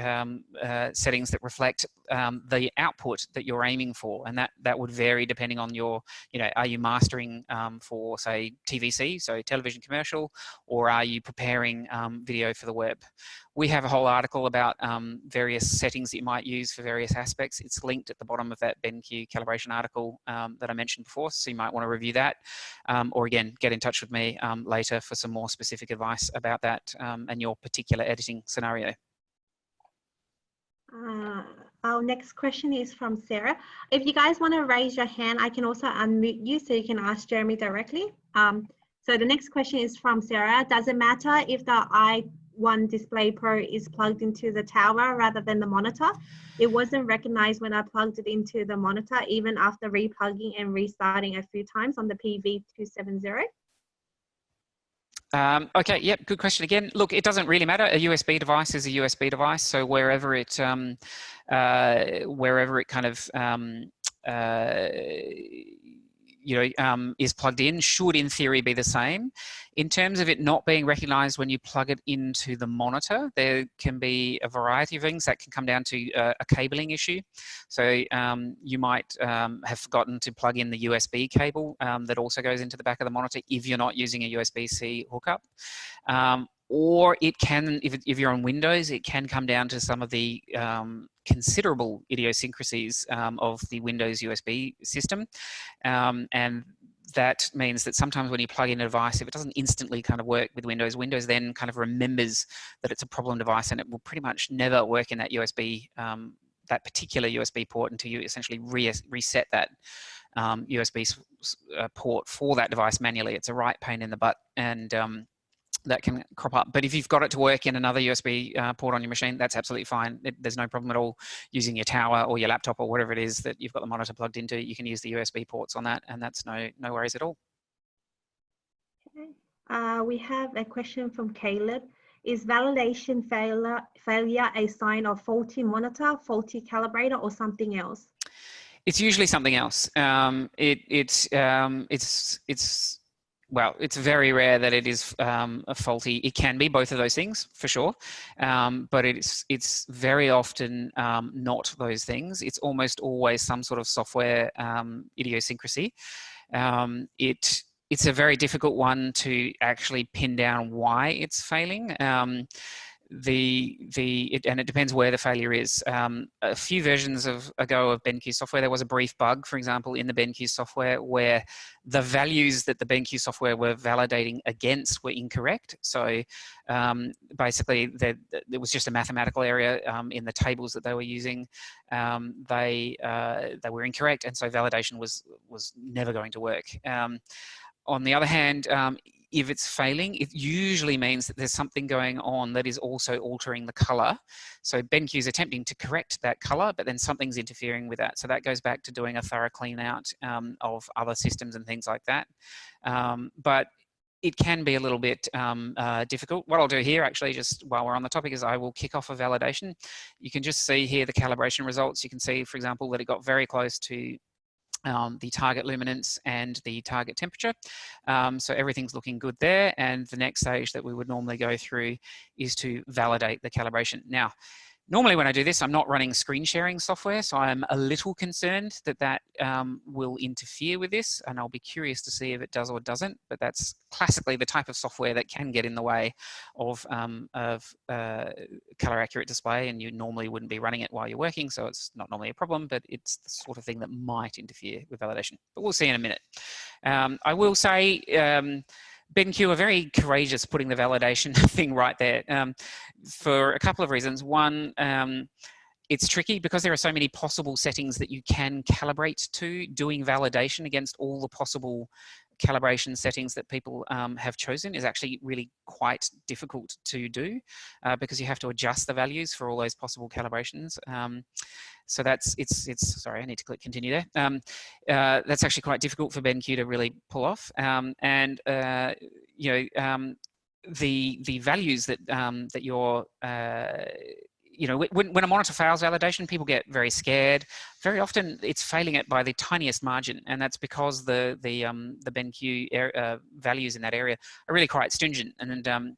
Speaker 2: settings that reflect the output that you're aiming for, and that would vary depending on your, are you mastering for, say, TVC, so television commercial, or are you preparing video for the web? We have a whole article about various settings that you might use for various aspects. It's linked at the bottom of that BenQ calibration article that I mentioned before, so you might want to review that, or again, get in touch with me later for some more specific advice about that and your particular editing scenario.
Speaker 1: Our next question is from Sarah. If you guys want to raise your hand, I can also unmute you so you can ask Jeremy directly. So the next question is from Sarah. Does it matter if the one Display Pro is plugged into the tower rather than the monitor. It wasn't recognized when I plugged it into the monitor, even after replugging and restarting a few times on the PV270.
Speaker 2: Okay, yep, good question again. Look, it doesn't really matter. A USB device is a USB device, so wherever it kind of is plugged in should in theory be the same. In terms of it not being recognized when you plug it into the monitor, there can be a variety of things that can come down to a cabling issue. So you might have forgotten to plug in the USB cable that also goes into the back of the monitor if you're not using a USB-C hookup. Or it can, if you're on Windows, it can come down to some of the considerable idiosyncrasies of the Windows USB system. And that means that sometimes when you plug in a device, if it doesn't instantly kind of work with Windows, Windows then kind of remembers that it's a problem device, and it will pretty much never work in that USB, that particular USB port until you essentially reset that USB port for that device manually. It's a right pain in the butt, and that can crop up. But if you've got it to work in another USB port on your machine, that's absolutely fine. There's no problem at all using your tower or your laptop or whatever it is that you've got the monitor plugged into. You can use the USB ports on that, and that's no worries at all.
Speaker 1: Okay. We have a question from Caleb. Is validation failure a sign of faulty monitor, faulty calibrator, or something else?
Speaker 2: It's usually something else. Well, it's very rare that it is a faulty. It can be both of those things for sure, but it's very often not those things. It's almost always some sort of software idiosyncrasy. It's a very difficult one to actually pin down why it's failing. And it depends where the failure is. A few versions ago of BenQ software, there was a brief bug, for example, in the BenQ software where the values that the BenQ software were validating against were incorrect. So basically, there was just a mathematical error in the tables that they were using. They were incorrect, and so validation was never going to work. On the other hand, if it's failing, it usually means that there's something going on that is also altering the color. So BenQ is attempting to correct that color, but then something's interfering with that. So that goes back to doing a thorough clean out of other systems and things like that. But it can be a little bit difficult. What I'll do here, actually, just while we're on the topic, is I will kick off a validation. You can just see here the calibration results. You can see, for example, that it got very close to the target luminance and the target temperature. So everything's looking good there. And the next stage that we would normally go through is to validate the calibration. Now, normally when I do this, I'm not running screen sharing software, so I'm a little concerned that that will interfere with this, and I'll be curious to see if it does or doesn't, but that's classically the type of software that can get in the way of color accurate display, and you normally wouldn't be running it while you're working, so it's not normally a problem, but it's the sort of thing that might interfere with validation. But we'll see in a minute. I will say, BenQ are very courageous putting the validation thing right there for a couple of reasons. One, it's tricky because there are so many possible settings that you can calibrate to. Doing validation against all the possible calibration settings that people have chosen is actually really quite difficult to do because you have to adjust the values for all those possible calibrations. So sorry, I need to click continue there. That's actually quite difficult for BenQ to really pull off. The values that that you're when a monitor fails validation, people get very scared. Very often, it's failing it by the tiniest margin, and that's because the BenQ values in that area are really quite stringent. And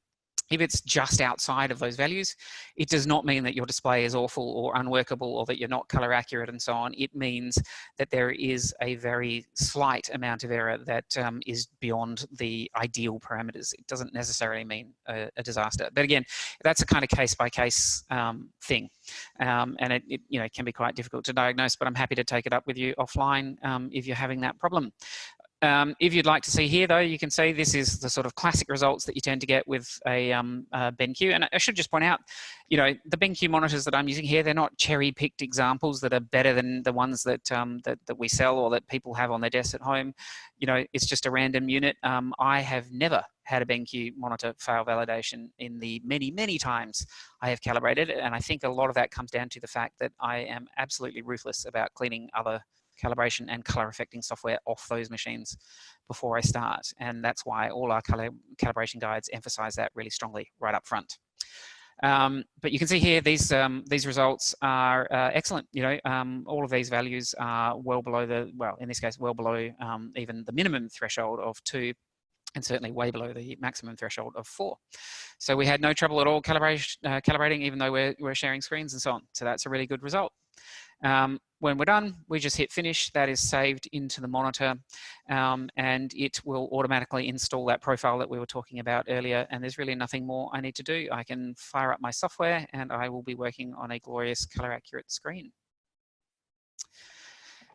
Speaker 2: if it's just outside of those values, it does not mean that your display is awful or unworkable or that you're not color accurate and so on. It means that there is a very slight amount of error that is beyond the ideal parameters. It doesn't necessarily mean a disaster. But again, that's a kind of case-by-case thing. And it can be quite difficult to diagnose, but I'm happy to take it up with you offline if you're having that problem. If you'd like to see here, though, you can see this is the sort of classic results that you tend to get with a BenQ. And I should just point out, you know, the BenQ monitors that I'm using here, they're not cherry-picked examples that are better than the ones that, that we sell or that people have on their desks at home. You know, it's just a random unit. I have never had a BenQ monitor fail validation in the many, many times I have calibrated. And I think a lot of that comes down to the fact that I am absolutely ruthless about cleaning other calibration and color affecting software off those machines before I start. And that's why all our calibration guides emphasize that really strongly right up front. But you can see here, these results are excellent. You know, all of these values are well below the, well, in this case, well below even the minimum threshold of 2, and certainly way below the maximum threshold of 4. So we had no trouble at all calibrating, even though we're sharing screens and so on. So that's a really good result. When we're done, we just hit finish. That is saved into the monitor, and it will automatically install that profile that we were talking about earlier. And there's really nothing more I need to do. I can fire up my software and I will be working on a glorious color accurate screen.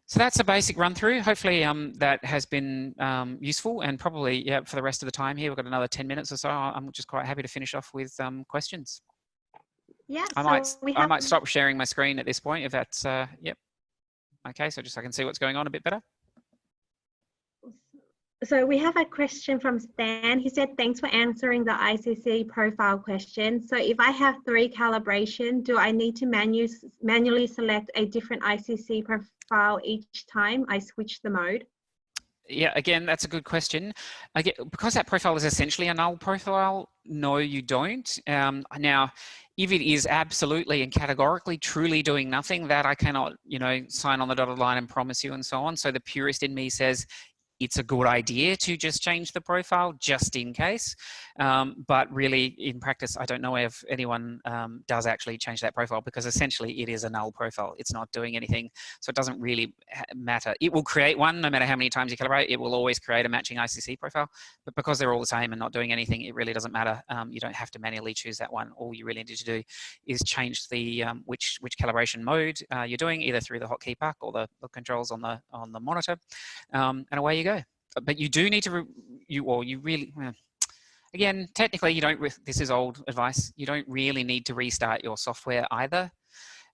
Speaker 2: So that's a basic run through. Hopefully that has been useful, and probably, yeah, for the rest of the time here, we've got another 10 minutes or so. I'm just quite happy to finish off with questions.
Speaker 1: Yeah,
Speaker 2: I might stop sharing my screen at this point if that's, yep. Okay, so just so I can see what's going on a bit better.
Speaker 1: So we have a question from Stan. He said, thanks for answering the ICC profile question. So if I have 3 calibration, do I need to manually select a different ICC profile each time I switch the mode?
Speaker 2: Yeah, again, that's a good question. Because that profile is essentially a null profile, no, you don't. Now, if it is absolutely and categorically truly doing nothing, that I cannot, you know, sign on the dotted line and promise you and so on. So the purist in me says it's a good idea to just change the profile just in case. But really, in practice, I don't know if anyone does actually change that profile, because essentially it is a null profile. It's not doing anything. So it doesn't really matter. It will create one no matter how many times you calibrate. It will always create a matching ICC profile. But because they're all the same and not doing anything, it really doesn't matter. You don't have to manually choose that one. All you really need to do is change the which calibration mode you're doing, either through the hotkey puck or the controls on the monitor, and away you go. But you do need to, again, technically you don't, this is old advice, you don't really need to restart your software either.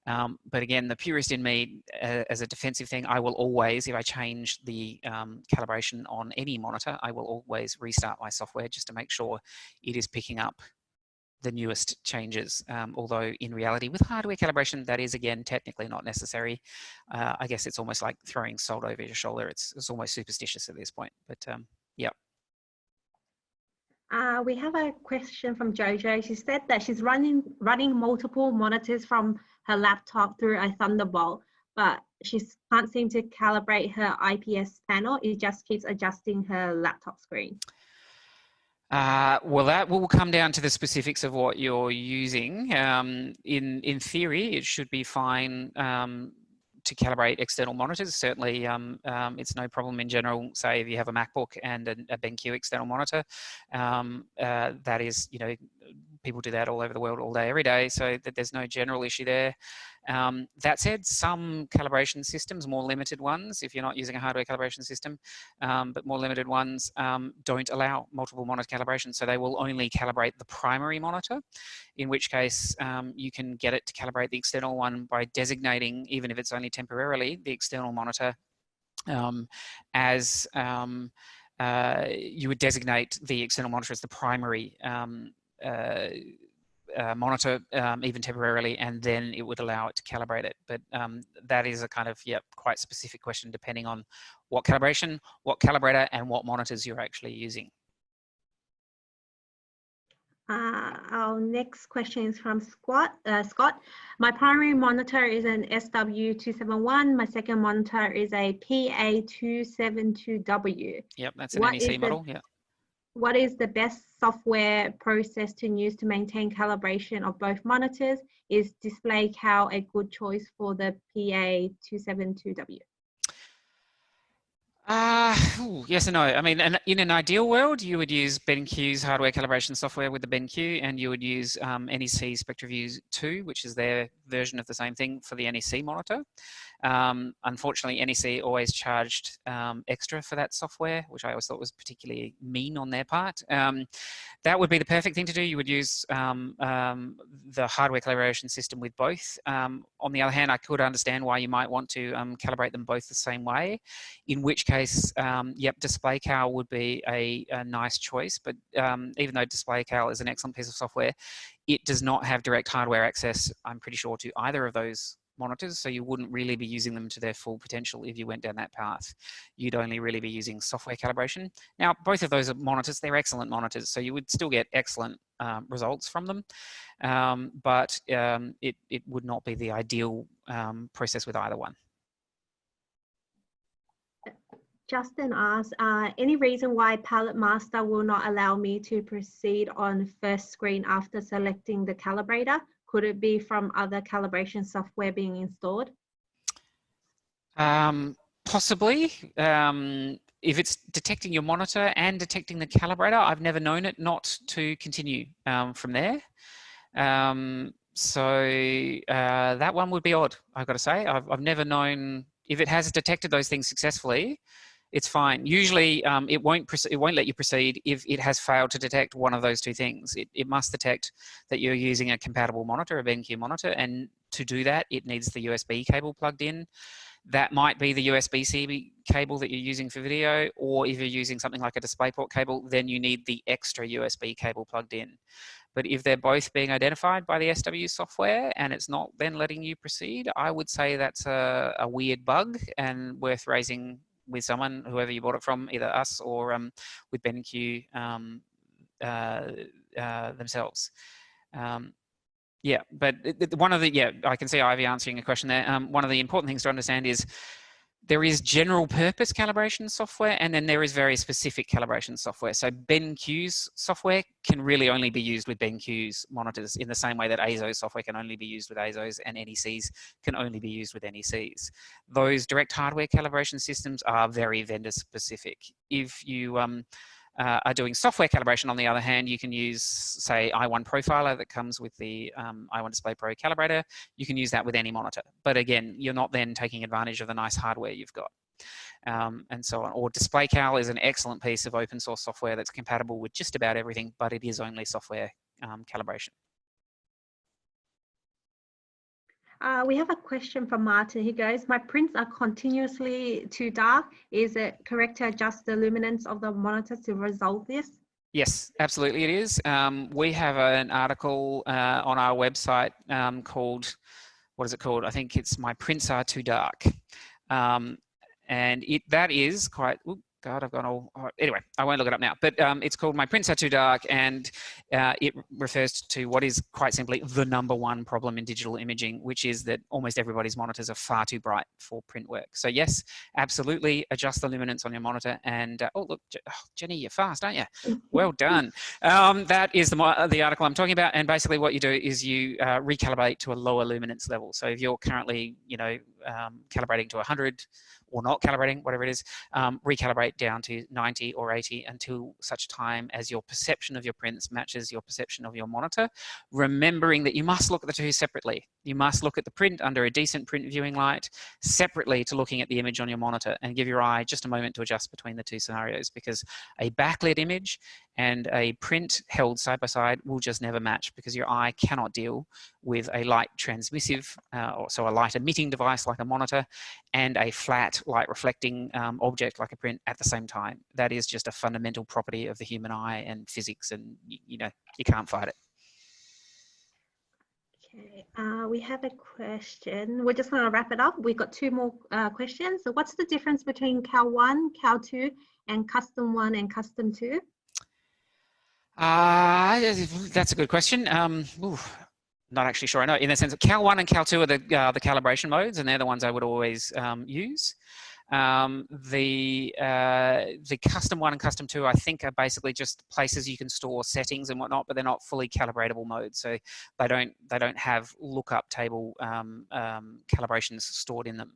Speaker 2: But again, the purist in me, as a defensive thing, I will always, if I change the calibration on any monitor, I will always restart my software just to make sure it is picking up the newest changes. Although in reality, with hardware calibration, that is, again, technically not necessary. I guess it's almost like throwing salt over your shoulder. It's almost superstitious at this point, but yeah.
Speaker 1: We have a question from Jojo. She said that she's running multiple monitors from her laptop through a Thunderbolt, but she can't seem to calibrate her IPS panel. It just keeps adjusting her laptop screen.
Speaker 2: Well, that will come down to the specifics of what you're using. In theory, it should be fine to calibrate external monitors. Certainly, it's no problem in general. Say if you have a MacBook and a BenQ external monitor, that is, you know, people do that all over the world all day, every day, so that there's no general issue there. That said, some calibration systems, more limited ones, if you're not using a hardware calibration system, but more limited ones don't allow multiple monitor calibration, so they will only calibrate the primary monitor, in which case you can get it to calibrate the external one by designating, even if it's only temporarily, the external monitor as you would designate the external monitor as the primary monitor, even temporarily, and then it would allow it to calibrate it. But that is a kind of, quite specific question depending on what calibration, what calibrator, and what monitors you're actually using.
Speaker 1: Our next question is from Scott. My primary monitor is an SW271. My second monitor is a PA272W.
Speaker 2: Yep, that's an NEC model. Yeah.
Speaker 1: What is the best software process to use to maintain calibration of both monitors? Is Display Cal a good choice for the PA272W?
Speaker 2: Yes and no. I mean, in an ideal world, you would use BenQ's hardware calibration software with the BenQ, and you would use NEC SpectraView 2, which is their version of the same thing for the NEC monitor. Unfortunately, NEC always charged extra for that software, which I always thought was particularly mean on their part. That would be the perfect thing to do. You would use the hardware calibration system with both. On the other hand, I could understand why you might want to calibrate them both the same way, in which case, yep, Display Cal would be a nice choice. But even though Display Cal is an excellent piece of software, it does not have direct hardware access, I'm pretty sure, to either of those monitors, so you wouldn't really be using them to their full potential if you went down that path. You'd only really be using software calibration. Now, both of those are monitors, they're excellent monitors, so you would still get excellent results from them, but it would not be the ideal process with either one.
Speaker 1: Justin asks, any reason why Palette Master will not allow me to proceed on first screen after selecting the calibrator? Could it be from other calibration software being installed?
Speaker 2: Possibly. If it's detecting your monitor and detecting the calibrator, I've never known it not to continue from there. That one would be odd, I've got to say. I've never known, if it has detected those things successfully, it's fine. Usually it won't let you proceed if it has failed to detect one of those two things. It must detect that you're using a compatible monitor, a BenQ monitor, and to do that, it needs the USB cable plugged in. That might be the USB-C cable that you're using for video, or if you're using something like a DisplayPort cable, then you need the extra USB cable plugged in. But if they're both being identified by the SW software and it's not then letting you proceed, I would say that's a weird bug and worth raising with someone, whoever you bought it from, either us or with BenQ themselves. Yeah, but one of the, yeah, I can see Ivy answering a question there. One of the important things to understand is there is general purpose calibration software, and then there is very specific calibration software. So BenQ's software can really only be used with BenQ's monitors, in the same way that ASO's software can only be used with ASO's, and NEC's can only be used with NEC's. Those direct hardware calibration systems are very vendor specific. If you are doing software calibration, on the other hand, you can use, say, i1 Profiler that comes with the i1 Display Pro Calibrator. You can use that with any monitor. But again, you're not then taking advantage of the nice hardware you've got. And so on. Or Display Cal is an excellent piece of open source software that's compatible with just about everything, but it is only software calibration.
Speaker 1: We have a question from Martin. He goes, my prints are continuously too dark. Is it correct to adjust the luminance of the monitor to resolve this? Yes,
Speaker 2: absolutely it is. We have an article on our website called, what is it called? I think it's My Prints Are Too Dark. And that is quite, oops, God, I've gone all, anyway, I won't look it up now, but it's called My Prints Are Too Dark, and it refers to what is quite simply the #1 problem in digital imaging, which is that almost everybody's monitors are far too bright for print work. So yes, absolutely adjust the luminance on your monitor, and oh look, Jenny, you're fast, aren't you? Well done. That is the article I'm talking about, and basically what you do is you recalibrate to a lower luminance level. So if you're currently, you know, calibrating to 100, or not calibrating, whatever it is, recalibrate down to 90 or 80 until such time as your perception of your prints matches your perception of your monitor, remembering that you must look at the two separately. You must look at the print under a decent print viewing light separately to looking at the image on your monitor, and give your eye just a moment to adjust between the two scenarios, because a backlit image and a print held side by side will just never match, because your eye cannot deal with a light transmissive, so a light emitting device like a monitor, and a flat light reflecting object like a print at the same time. That is just a fundamental property of the human eye and physics, and you know, you can't fight it.
Speaker 1: Okay, we have a question. We're just going to wrap it up. We've got 2 more questions. So what's the difference between Cal 1, Cal 2, and Custom 1 and Custom 2?
Speaker 2: That's a good question. Not actually sure I know, in the sense that Cal 1 and Cal 2 are the calibration modes, and they're the ones I would always use. The Custom 1 and Custom 2, I think, are basically just places you can store settings and whatnot, but they're not fully calibratable modes, so they don't have lookup table calibrations stored in them.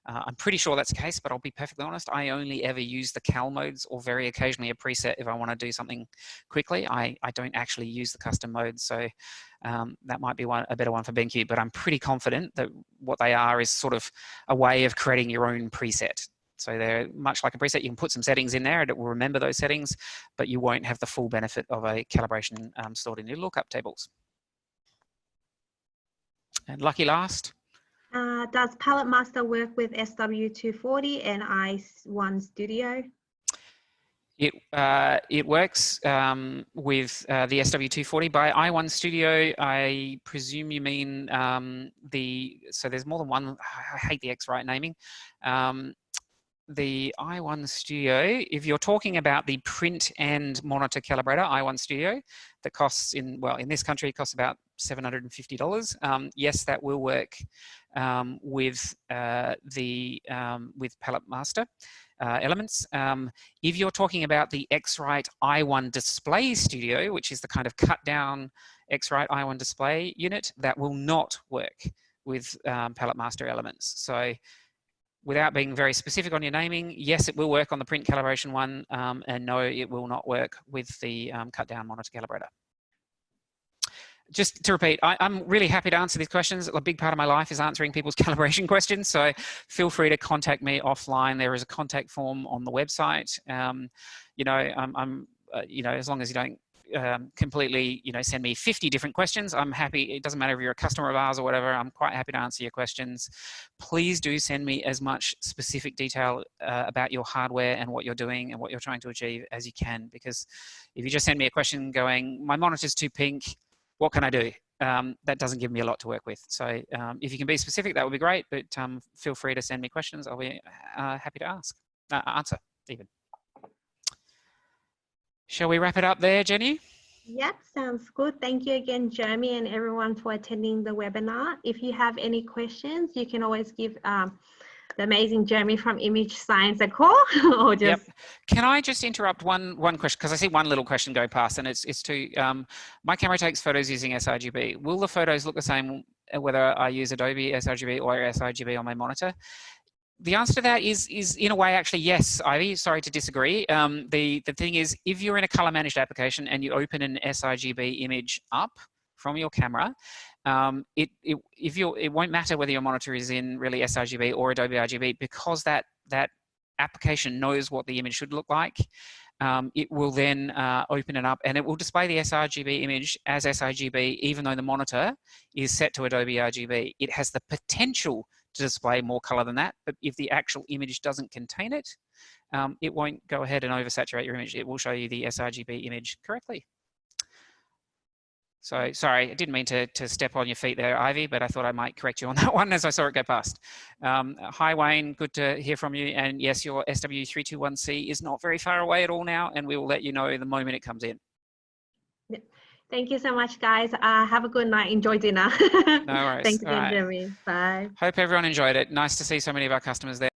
Speaker 2: I'm pretty sure that's the case, but I'll be perfectly honest, I only ever use the cal modes or very occasionally a preset if I want to do something quickly. I don't actually use the custom modes, so that might be a better one for BenQ, but I'm pretty confident that what they are is sort of a way of creating your own preset. So they're much like a preset. You can put some settings in there and it will remember those settings, but you won't have the full benefit of a calibration stored in your lookup tables. And lucky last.
Speaker 1: Does Palette Master work with SW240 and i1 Studio?
Speaker 2: It works with the SW240. By i1 Studio, I presume you mean so there's more than one. I hate the X-right naming. The i1 Studio, if you're talking about the print and monitor calibrator, i1 Studio, that costs in this country, it costs about $750. Yes, that will work with Palette Master elements. If you're talking about the X-Rite i1 Display Studio, which is the kind of cut down X-Rite i1 display unit, that will not work with Palette Master elements. So without being very specific on your naming, yes, it will work on the print calibration one, and no, it will not work with the cut down monitor calibrator. Just to repeat, I'm really happy to answer these questions. A big part of my life is answering people's calibration questions, so feel free to contact me offline. There is a contact form on the website. You know, as long as you don't completely, send me 50 different questions, I'm happy. It doesn't matter if you're a customer of ours or whatever, I'm quite happy to answer your questions. Please do send me as much specific detail about your hardware and what you're doing and what you're trying to achieve as you can, because if you just send me a question going, my monitor's too pink, what can I do? That doesn't give me a lot to work with. So if you can be specific, that would be great, but feel free to send me questions. I'll be happy to answer even. Shall we wrap it up there, Jenny?
Speaker 1: Yep, sounds good. Thank you again, Jeremy, and everyone for attending the webinar. If you have any questions, you can always give the amazing Jeremy from Image Science a call, or just.
Speaker 2: Yep. Can I just interrupt one question, because I see one little question go past, and it's to my camera takes photos using sRGB. Will the photos look the same whether I use Adobe sRGB or sRGB on my monitor? The answer to that is in a way actually yes, Ivy. Sorry to disagree. The thing is, if you're in a color managed application and you open an sRGB image up from your camera, it won't matter whether your monitor is in really sRGB or Adobe RGB, because that application knows what the image should look like. It will then open it up and it will display the sRGB image as sRGB, even though the monitor is set to Adobe RGB. It has the potential to display more color than that, but if the actual image doesn't contain it, it won't go ahead and oversaturate your image. It will show you the sRGB image correctly. So sorry, I didn't mean to step on your feet there, Ivy, but I thought I might correct you on that one as I saw it go past. Hi, Wayne, good to hear from you. And yes, your SW321C is not very far away at all now, and we will let you know the moment it comes in.
Speaker 1: Yeah. Thank you so much, guys. Have a good night. Enjoy dinner.
Speaker 2: No worries.
Speaker 1: Thanks again, Jeremy. Bye.
Speaker 2: Hope everyone enjoyed it. Nice to see so many of our customers there.